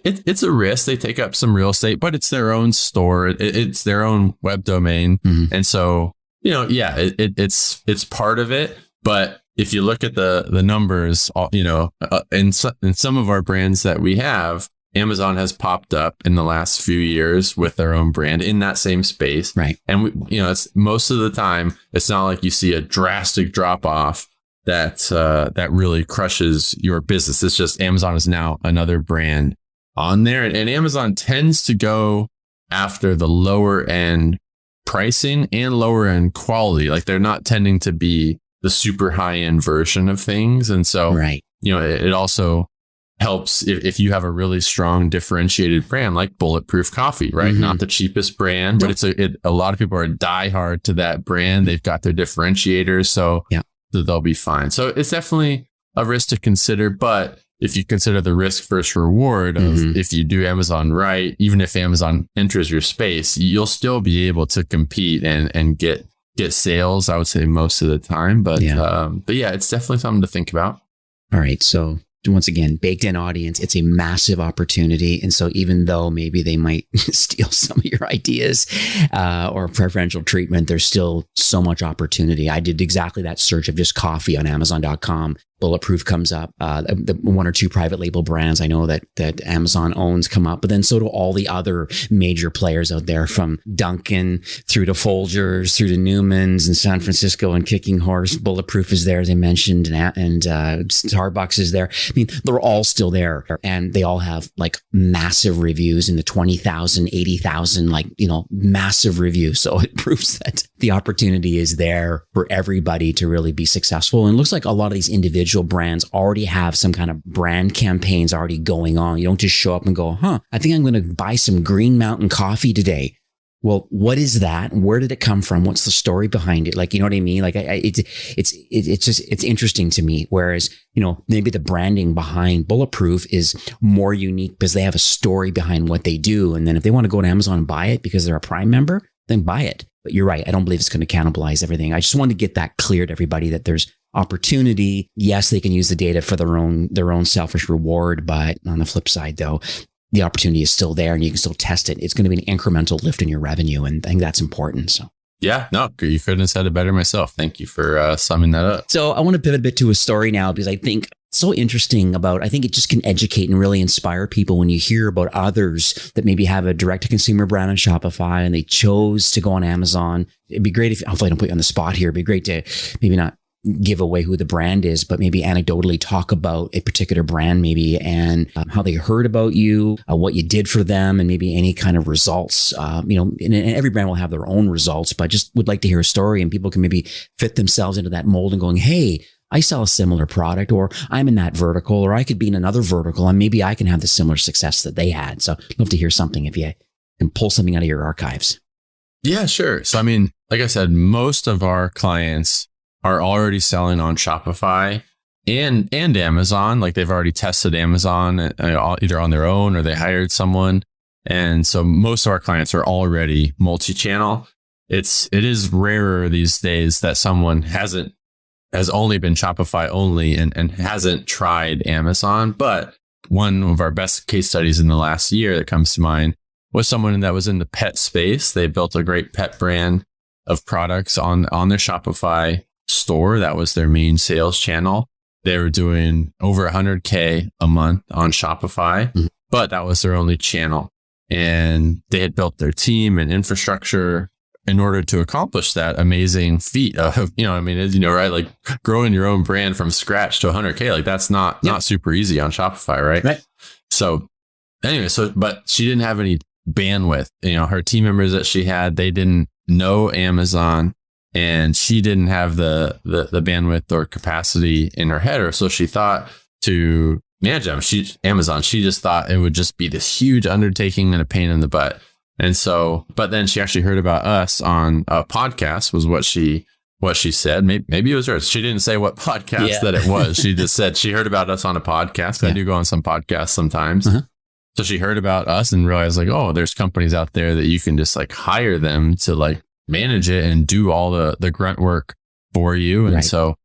it's a risk. They take up some real estate, but it's their own store. It's their own web domain. Mm-hmm. And so, it's part of it. But if you look at the numbers, in some of our brands that we have, Amazon has popped up in the last few years with their own brand in that same space. Right. And it's most of the time, it's not like you see a drastic drop off that really crushes your business. It's just Amazon is now another brand on there. And Amazon tends to go after the lower end pricing and lower end quality. Like they're not tending to be the super high end version of things. And so, right. It also helps if you have a really strong differentiated brand like Bulletproof Coffee, right? Mm-hmm. Not the cheapest brand, but a lot of people are diehard to that brand. They've got their differentiators. So they'll be fine. So it's definitely a risk to consider, but if you consider the risk versus reward of if you do Amazon right, even if Amazon enters your space, you'll still be able to compete and get sales, I would say most of the time. But it's definitely something to think about. All right. So once again, baked in audience, it's a massive opportunity. And so even though maybe they might steal some of your ideas or preferential treatment, there's still so much opportunity. I did exactly that search of just coffee on Amazon.com. Bulletproof comes up. The one or two private label brands I know that Amazon owns come up, but then so do all the other major players out there, from Dunkin' through to Folgers, through to Newman's in San Francisco and Kicking Horse. Bulletproof is there, as I mentioned, and Starbucks is there. I mean, they're all still there, and they all have like massive reviews in the 20,000, 80,000, massive reviews. So it proves that the opportunity is there for everybody to really be successful. And it looks like a lot of these individual brands already have some kind of brand campaigns already going on. You don't just show up and go, I think I'm going to buy some Green Mountain coffee today. Well, what is that? Where did it come from? What's the story behind it? Like, you know what I mean? Like, it's interesting to me. Whereas, maybe the branding behind Bulletproof is more unique because they have a story behind what they do. And then if they want to go to Amazon and buy it because they're a Prime member, then buy it. But you're right. I don't believe it's going to cannibalize everything. I just wanted to get that clear to everybody that there's opportunity. Yes, they can use the data for their own selfish reward. But on the flip side, though, the opportunity is still there and you can still test it. It's going to be an incremental lift in your revenue. And I think that's important. So. Yeah, no, you couldn't have said it better myself. Thank you for summing that up. So I want to pivot a bit to a story now because I think it's so interesting I think it just can educate and really inspire people when you hear about others that maybe have a direct-to-consumer brand on Shopify and they chose to go on Amazon. It'd be great if, hopefully I don't put you on the spot here, it'd be great to maybe not give away who the brand is, but maybe anecdotally talk about a particular brand maybe and how they heard about you, what you did for them, and maybe any kind of results. And every brand will have their own results, but just would like to hear a story and people can maybe fit themselves into that mold and going, hey, I sell a similar product, or I'm in that vertical, or I could be in another vertical and maybe I can have the similar success that they had. So I'd love to hear something if you can pull something out of your archives. Yeah, sure. So, I mean, like I said, most of our clients are already selling on Shopify and Amazon. Like they've already tested Amazon either on their own or they hired someone. And so most of our clients are already multi-channel. It is rarer these days that someone has only been Shopify only and hasn't tried Amazon. But one of our best case studies in the last year that comes to mind was someone that was in the pet space. They built a great pet brand of products on their Shopify store. That was their main sales channel. They were doing over 100K a month on Shopify, but that was their only channel. And they had built their team and infrastructure in order to accomplish that amazing feat of, right? Like growing your own brand from scratch to 100K. Like that's not super easy on Shopify, right? Right. So anyway, but she didn't have any bandwidth. Her team members that she had, they didn't know Amazon, and she didn't have the bandwidth or capacity in her head, or so she thought, to manage Amazon. She just thought it would just be this huge undertaking and a pain in the butt. And so, but then she actually heard about us on a podcast, was what she said. Maybe it was hers. She didn't say what podcast that it was. She just said she heard about us on a podcast. I do go on some podcasts sometimes. So she heard about us and realized like, oh, there's companies out there that you can just like hire them to like manage it and do all the grunt work for you. And so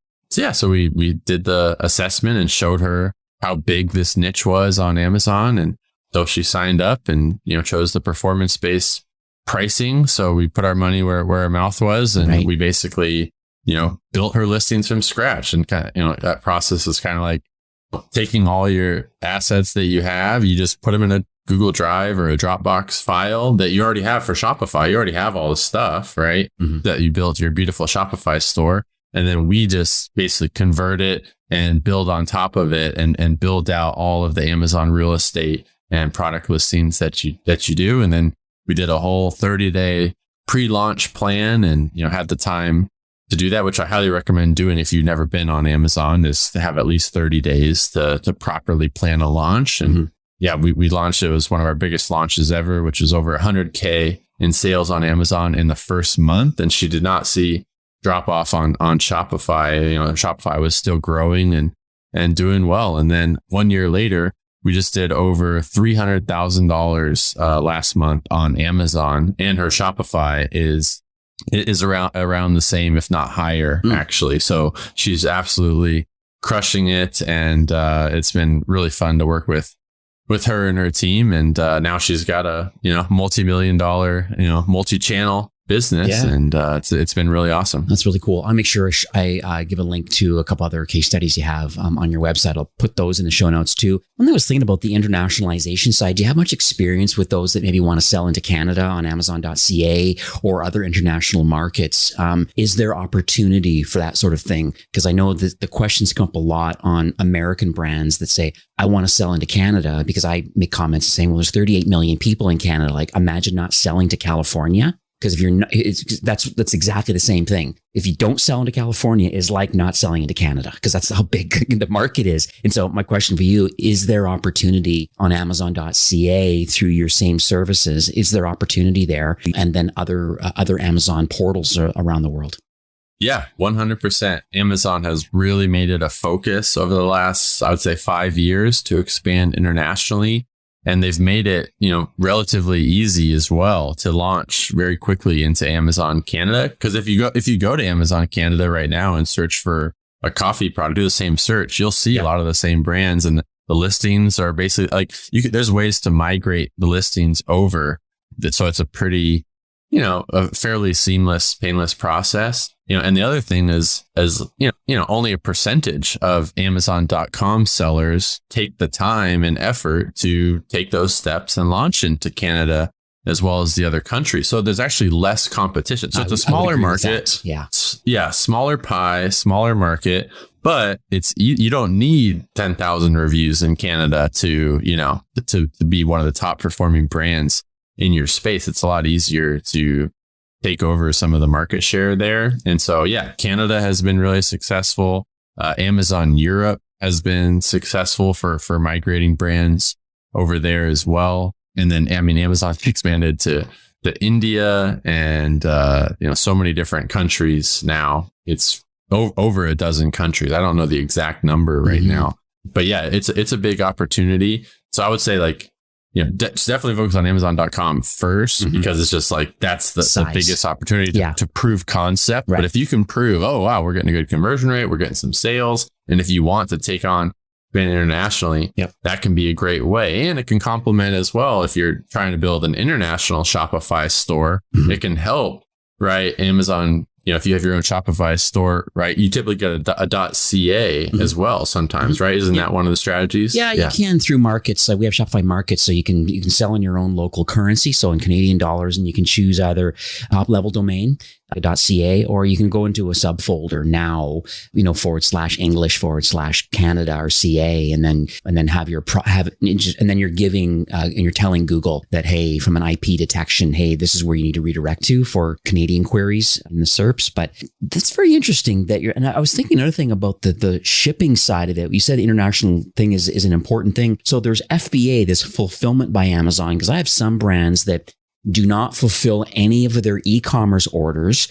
we did the assessment and showed her how big this niche was on Amazon. And so she signed up and, chose the performance-based pricing. So we put our money where our mouth was, and we basically, built her listings from scratch. And kind of, that process is kind of like taking all your assets that you have, you just put them in a Google Drive or a Dropbox file that you already have for Shopify. You already have all the stuff, right? That you built your beautiful Shopify store. And then we just basically convert it and build on top of it and build out all of the Amazon real estate and product listings that you do. And then we did a whole 30-day pre-launch plan and, had the time to do that, which I highly recommend doing if you've never been on Amazon, is to have at least 30 days to properly plan a launch. And we launched, it was one of our biggest launches ever, which was over 100K in sales on Amazon in the first month. And she did not see drop off on Shopify. Shopify was still growing and doing well. And then 1 year later, we just did over $300,000 last month on Amazon, and her Shopify is around the same, if not higher, actually. So she's absolutely crushing it, and it's been really fun to work with her and her team. And now she's got a multi-million-dollar multi-channel business, and it's been really awesome. That's really cool. I'll make sure I give a link to a couple other case studies you have on your website. I'll put those in the show notes too. One thing I was thinking about the internationalization side. Do you have much experience with those that maybe want to sell into Canada on Amazon.ca or other international markets? Is there opportunity for that sort of thing? Because I know that the questions come up a lot on American brands that say, I want to sell into Canada, because I make comments saying, well, there's 38 million people in Canada. Like, imagine not selling to California. Because if you're not, that's exactly the same thing. If you don't sell into California, is like not selling into Canada, because that's how big the market is. And so my question for you, is there opportunity on Amazon.ca through your same services? Is there opportunity there? And then other Amazon portals around the world? Yeah, 100%. Amazon has really made it a focus over the last, I would say, 5 years to expand internationally. And they've made it, relatively easy as well to launch very quickly into Amazon Canada. Because if you go to Amazon Canada right now and search for a coffee product, do the same search, you'll see a lot of the same brands, and the listings are basically like there's ways to migrate the listings over. So it's a pretty, a fairly seamless, painless process. And the other thing is only a percentage of Amazon.com sellers take the time and effort to take those steps and launch into Canada as well as the other countries. So there's actually less competition. So it's a smaller market. Yeah, smaller pie, smaller market, but you don't need 10,000 reviews in Canada to be one of the top performing brands in your space. It's a lot easier to take over some of the market share there. And so, Canada has been really successful. Amazon Europe has been successful for migrating brands over there as well. And then, Amazon expanded to India and, so many different countries now. It's over a dozen countries. I don't know the exact number right now, but yeah, it's a big opportunity. So I would say like, definitely focus on Amazon.com first because it's just like, that's the biggest opportunity to prove concept. Right. But if you can prove, oh, wow, we're getting a good conversion rate, we're getting some sales. And if you want to take on internationally, that can be a great way. And it can complement as well. If you're trying to build an international Shopify store, it can help, right? Amazon, if you have your own Shopify store, right, you typically get a .ca as well sometimes, right? Isn't that one of the strategies? Yeah, you can through markets. We have Shopify markets, so you can sell in your own local currency, so in Canadian dollars, and you can choose either top level domain, .ca, or you can go into a subfolder now, /English /Canada or CA, and then have your and then you're giving and you're telling Google that, hey, from an IP detection, hey, this is where you need to redirect to for Canadian queries in the SERPs. But that's very interesting that and I was thinking another thing about the shipping side of it. You said the international thing is an important thing. So there's FBA, this fulfillment by Amazon, because I have some brands that do not fulfill any of their e-commerce orders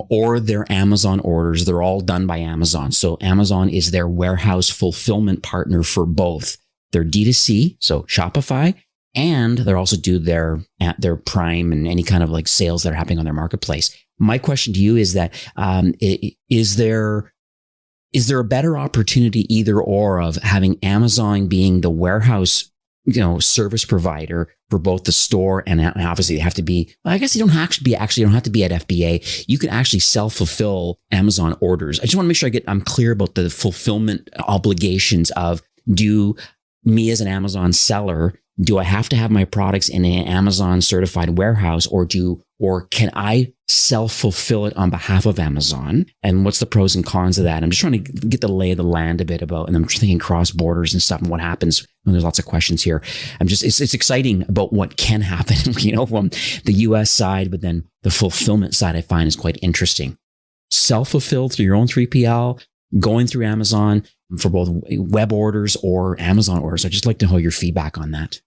or their Amazon orders. They're all done by Amazon. So Amazon is their warehouse fulfillment partner for both their D2C, so Shopify, and they also do their Prime and any kind of like sales that are happening on their marketplace. My question to you is that, is there a better opportunity either or of having Amazon being the warehouse service provider for both the store and obviously they have to be, well, I guess you don't have to be at FBA. You can actually self-fulfill Amazon orders. I just want to make sure I'm clear about the fulfillment obligations of, do me as an Amazon seller, do I have to have my products in an Amazon certified warehouse or can I self-fulfill it on behalf of Amazon? And what's the pros and cons of that? I'm just trying to get the lay of the land a bit about, and I'm thinking cross borders and stuff and what happens. And there's lots of questions here. It's exciting about what can happen, from the US side, but then the fulfillment side I find is quite interesting. Self-fulfilled through your own 3PL, going through Amazon for both web orders or Amazon orders. I'd just like to know your feedback on that.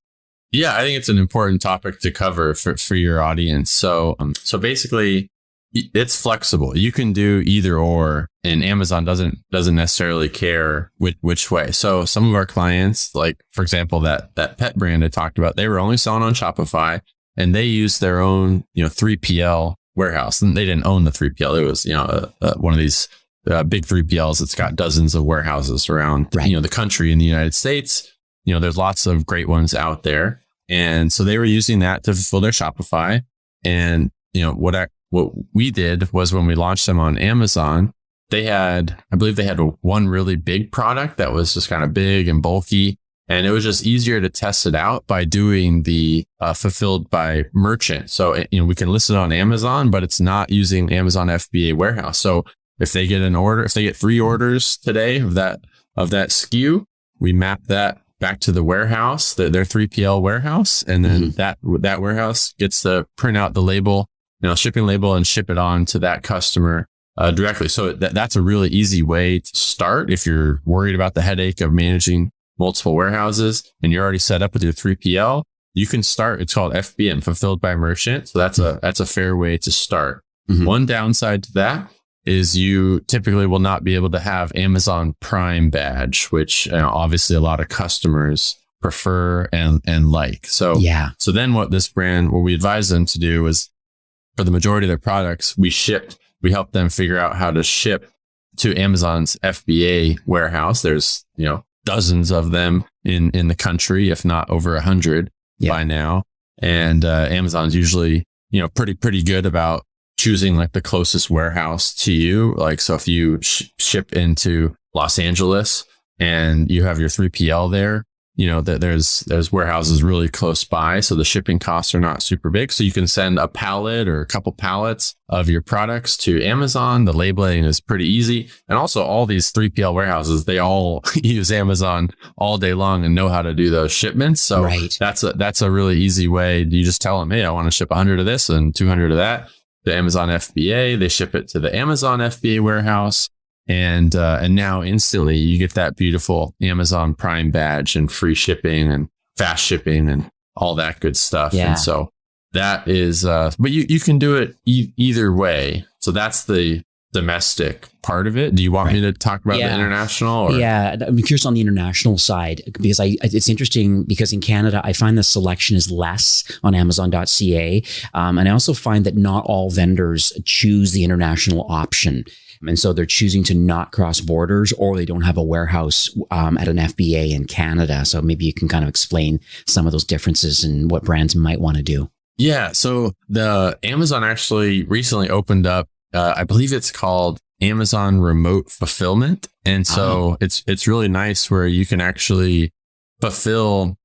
Yeah, I think it's an important topic to cover for your audience. So basically, it's flexible. You can do either or, and Amazon doesn't necessarily care which way. So some of our clients, like for example, that pet brand I talked about, they were only selling on Shopify, and they used their own 3PL warehouse, and they didn't own the 3PL. It was one of these big 3PLs that's got dozens of warehouses around the country in the United States. There's lots of great ones out there. And so they were using that to fulfill their Shopify. And, what we did was when we launched them on Amazon, I believe they had one really big product that was just kind of big and bulky. And it was just easier to test it out by doing the fulfilled by merchant. So, we can list it on Amazon, but it's not using Amazon FBA warehouse. So if they get 3 orders today of that SKU, we map that back to the warehouse, their 3PL warehouse. And then that warehouse gets to print out the label, shipping label, and ship it on to that customer directly. So that's a really easy way to start. If you're worried about the headache of managing multiple warehouses and you're already set up with your 3PL, you can start. It's called FBM, fulfilled by merchant. So that's a fair way to start. One downside to that is you typically will not be able to have Amazon Prime badge, which obviously a lot of customers prefer and like. So then what we advise them to do is, for the majority of their products, we help them figure out how to ship to Amazon's FBA warehouse. There's, dozens of them in the country, if not over 100 by now. And Amazon's usually, pretty good about choosing like the closest warehouse to you. Like, so if you ship into Los Angeles and you have your 3PL there, there's warehouses really close by. So the shipping costs are not super big. So you can send a pallet or a couple pallets of your products to Amazon. The labeling is pretty easy. And also all these 3PL warehouses, they all use Amazon all day long and know how to do those shipments. So that's a really easy way. You just tell them, hey, I want to ship 100 of this and 200 of that to Amazon FBA. They ship it to the Amazon FBA warehouse. And now instantly you get that beautiful Amazon Prime badge and free shipping and fast shipping and all that good stuff. Yeah. And so that is, but you can do it either way. So that's the domestic part of it. Do you want me to talk about the international? Or? Yeah, I'm curious on the international side, because it's interesting because in Canada, I find the selection is less on Amazon.ca. And I also find that not all vendors choose the international option. And so they're choosing to not cross borders, or they don't have a warehouse at an FBA in Canada. So maybe you can kind of explain some of those differences and what brands might want to do. Yeah. So the Amazon actually recently opened up, I believe it's called Amazon Remote Fulfillment. And so it's really nice where you can actually fulfill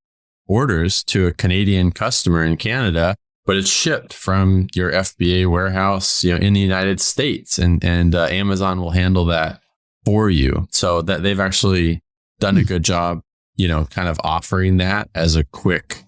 orders to a Canadian customer in Canada, but it's shipped from your FBA warehouse, in the United States, and Amazon will handle that for you. So that they've actually done a good job, kind of offering that as a quick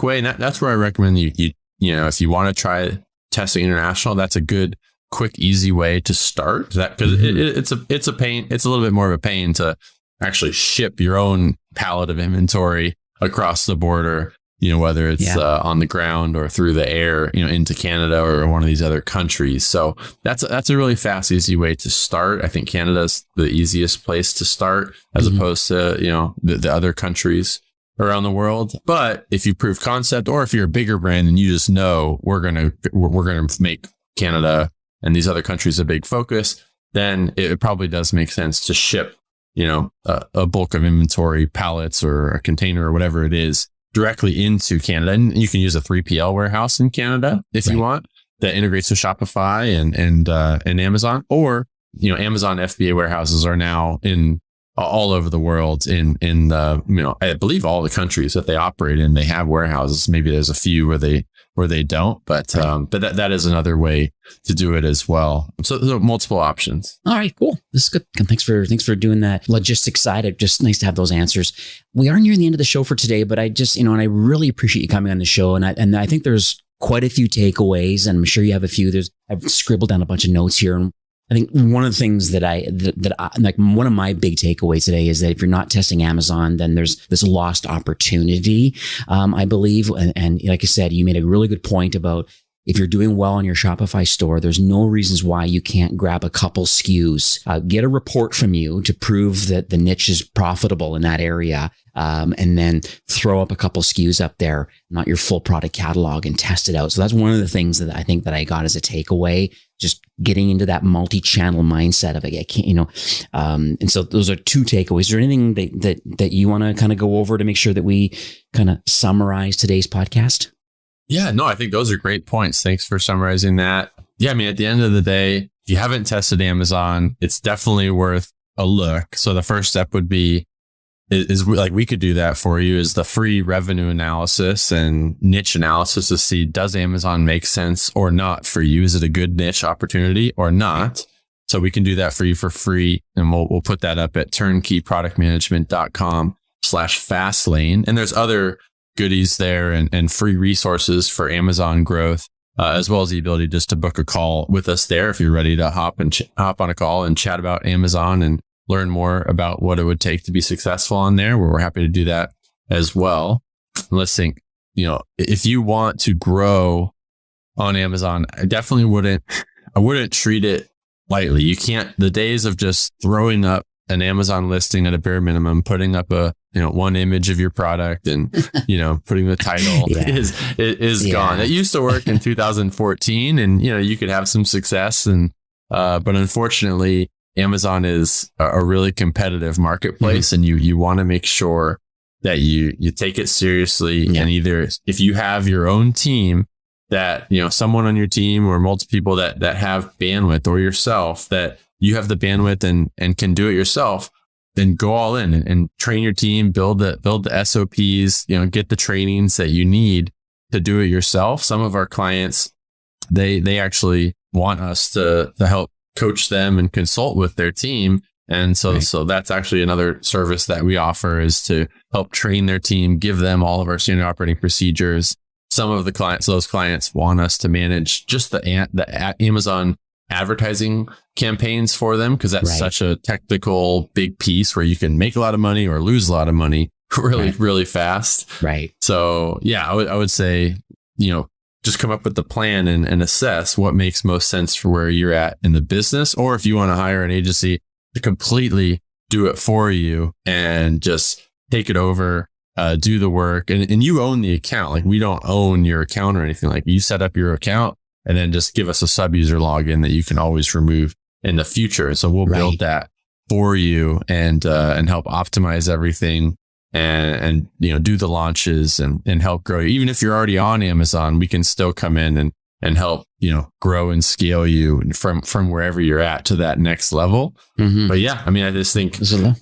way. And that's where I recommend you if you want to try testing international, that's a good, quick, easy way to start that, because it's a pain. It's a little bit more of a pain to actually ship your own pallet of inventory across the border, whether it's on the ground or through the air, into Canada or one of these other countries. So that's a really fast, easy way to start. I think Canada's the easiest place to start as opposed to, the other countries around the world. But if you prove concept, or if you're a bigger brand and you just know we're going to make Canada and these other countries a big focus, then it probably does make sense to ship, a bulk of inventory, pallets or a container or whatever it is, directly into Canada. And you can use a 3PL warehouse in Canada if you want, that integrates with Shopify and Amazon. Or, Amazon FBA warehouses are now in all over the world in I believe all the countries that they operate in, they have warehouses. Maybe there's a few where they don't, but that is another way to do it as well. So there are multiple options. All right, cool. This is good. Thanks for doing that logistics side. Just nice to have those answers. We are nearing the end of the show for today, but I just, and I really appreciate you coming on the show. And I think there's quite a few takeaways, and I'm sure you have a few. I've scribbled down a bunch of notes here, and I think one of the things that I like, one of my big takeaways today is that if you're not testing Amazon, then there's this lost opportunity, I believe. And like I said, you made a really good point about if you're doing well on your Shopify store, there's no reasons why you can't grab a couple SKUs, get a report from you to prove that the niche is profitable in that area. And then throw up a couple SKUs up there, not your full product catalog, and test it out. So that's one of the things that I think that I got as a takeaway, just getting into that multi-channel mindset of it. I can't, and so those are two takeaways. Is there anything that you want to kind of go over to make sure that we kind of summarize today's podcast? Yeah, no, I think those are great points. Thanks for summarizing that. Yeah, I mean, at the end of the day, if you haven't tested Amazon, it's definitely worth a look. So the first step would be, is like we could do that for you, is the free revenue analysis and niche analysis to see, does Amazon make sense or not for you? Is it a good niche opportunity or not? So we can do that for you for free. And we'll put that up at turnkeyproductmanagement.com/fastlane. And there's other goodies there and free resources for Amazon growth, as well as the ability just to book a call with us there if you're ready to hop on a call and chat about Amazon and learn more about what it would take to be successful on there. We're happy to do that as well. Let's think, if you want to grow on Amazon, I wouldn't treat it lightly. You can't, the days of just throwing up an Amazon listing at a bare minimum, putting up one image of your product and, putting the title is gone. It used to work in 2014 and, you could have some success but unfortunately, Amazon is a really competitive marketplace, and you want to make sure that you take it seriously. And either if you have your own team that, someone on your team or multiple people that have bandwidth, or yourself that you have the bandwidth and can do it yourself, then go all in and train your team, build the SOPs, get the trainings that you need to do it yourself. Some of our clients, they actually want us to help coach them and consult with their team. And so that's actually another service that we offer, is to help train their team, give them all of our standard operating procedures. Some of those clients want us to manage just the Amazon advertising campaigns for them, because that's such a technical big piece where you can make a lot of money or lose a lot of money really fast. Right. So yeah, I would say, just come up with the plan and assess what makes most sense for where you're at in the business. Or if you want to hire an agency to completely do it for you and just take it over, do the work, and you own the account. Like, we don't own your account or anything. Like, you set up your account and then just give us a sub-user login that you can always remove in the future. And so we'll build that for you and help optimize everything and do the launches and help grow you. Even if you're already on Amazon, we can still come in and help, grow and scale you from wherever you're at to that next level. Mm-hmm. But yeah, I mean, I just think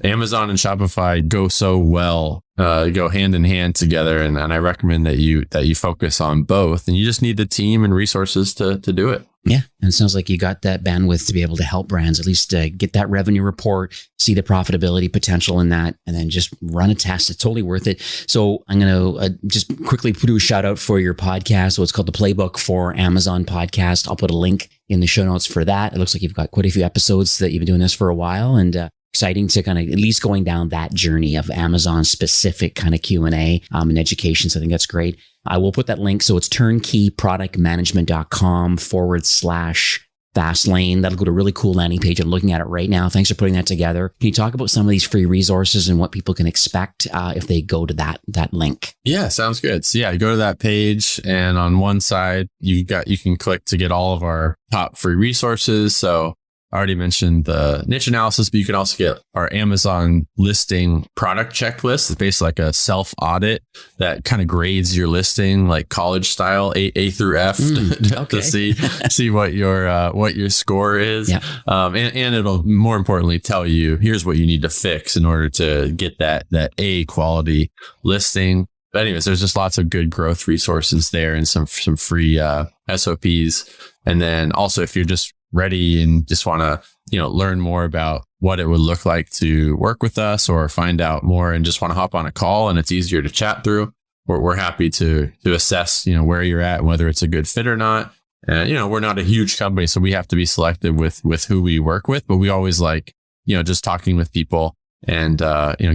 Amazon and Shopify go so well, go hand in hand together. And I recommend that you focus on both, and you just need the team and resources to do it. Yeah. And it sounds like you got that bandwidth to be able to help brands at least get that revenue report, see the profitability potential in that, and then just run a test. It's totally worth it. So I'm going to just quickly do a shout out for your podcast. So it's called the Playbook for Amazon Podcast. I'll put a link in the show notes for that. It looks like you've got quite a few episodes that you've been doing this for a while, and exciting to kind of at least going down that journey of Amazon specific kind of Q&A and education. So I think that's great. I will put that link. So it's turnkeyproductmanagement.com/Fastlane. That'll go to a really cool landing page. I'm looking at it right now. Thanks for putting that together. Can you talk about some of these free resources and what people can expect if they go to that link? Yeah, sounds good. So yeah, you go to that page, and on one side, you can click to get all of our top free resources. So I already mentioned the niche analysis, but you can also get our Amazon listing product checklist. It's basically like a self audit that kind of grades your listing, like college style, A through F, to see what your score is. Yeah. And it'll more importantly tell you, here's what you need to fix in order to get that A quality listing. But anyways, there's just lots of good growth resources there and some free SOPs. And then also, if you're just ready and just want to, learn more about what it would look like to work with us or find out more and just want to hop on a call and it's easier to chat through, we're happy to assess, where you're at and whether it's a good fit or not. And, we're not a huge company, so we have to be selective with who we work with, but we always like, just talking with people and,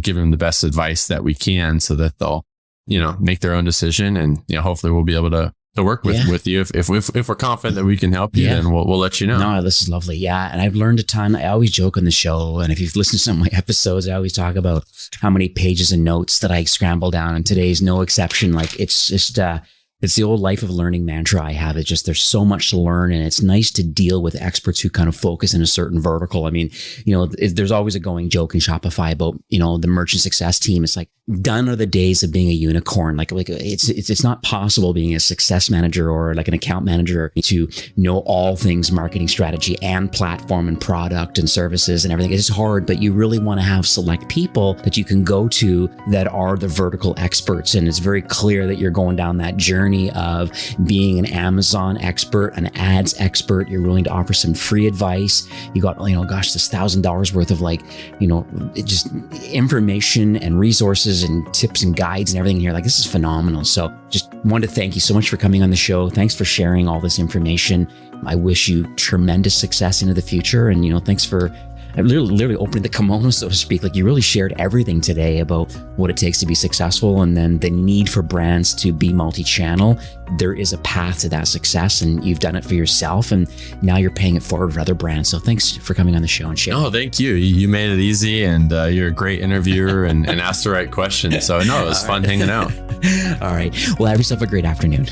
giving them the best advice that we can so that they'll, make their own decision. And, hopefully we'll be able to work with you. If we're confident that we can help you, then we'll let you know. No, this is lovely. Yeah. And I've learned a ton. I always joke on the show. And if you've listened to some of my episodes, I always talk about how many pages and notes that I scramble down. And today's no exception. Like, it's just, it's the old life of learning mantra I have. It's just, there's so much to learn, and it's nice to deal with experts who kind of focus in a certain vertical. I mean, there's always a going joke in Shopify about, the merchant success team. It's like, done are the days of being a unicorn. Like it's not possible being a success manager or like an account manager to know all things marketing strategy and platform and product and services and everything. It's hard, but you really want to have select people that you can go to that are the vertical experts. And it's very clear that you're going down that journey of being an Amazon expert, an ads expert. You're willing to offer some free advice. You got, this $1,000 worth of just information and resources and tips and guides and everything here. Like, this is phenomenal. So just wanted to thank you so much for coming on the show. Thanks for sharing all this information. I wish you tremendous success into the future. And, thanks for literally opening the kimono, so to speak. Like, you really shared everything today about what it takes to be successful, and then the need for brands to be multi-channel. There is a path to that success, and you've done it for yourself, and now you're paying it forward for other brands. So thanks for coming on the show and sharing. Oh, thank you. You made it easy, and you're a great interviewer and asked the right questions. So no, it was fun hanging out. All right. Well, have yourself a great afternoon.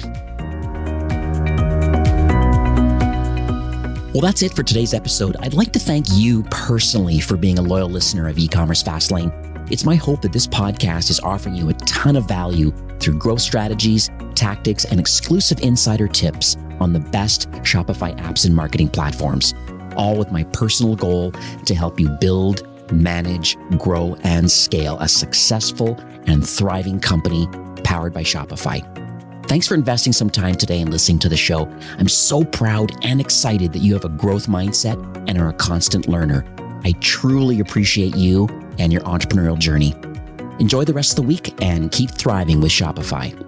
Well, that's it for today's episode. I'd like to thank you personally for being a loyal listener of eCommerce Fastlane. It's my hope that this podcast is offering you a ton of value through growth strategies, tactics, and exclusive insider tips on the best Shopify apps and marketing platforms, all with my personal goal to help you build, manage, grow, and scale a successful and thriving company powered by Shopify. Thanks for investing some time today and listening to the show. I'm so proud and excited that you have a growth mindset and are a constant learner. I truly appreciate you and your entrepreneurial journey. Enjoy the rest of the week and keep thriving with Shopify.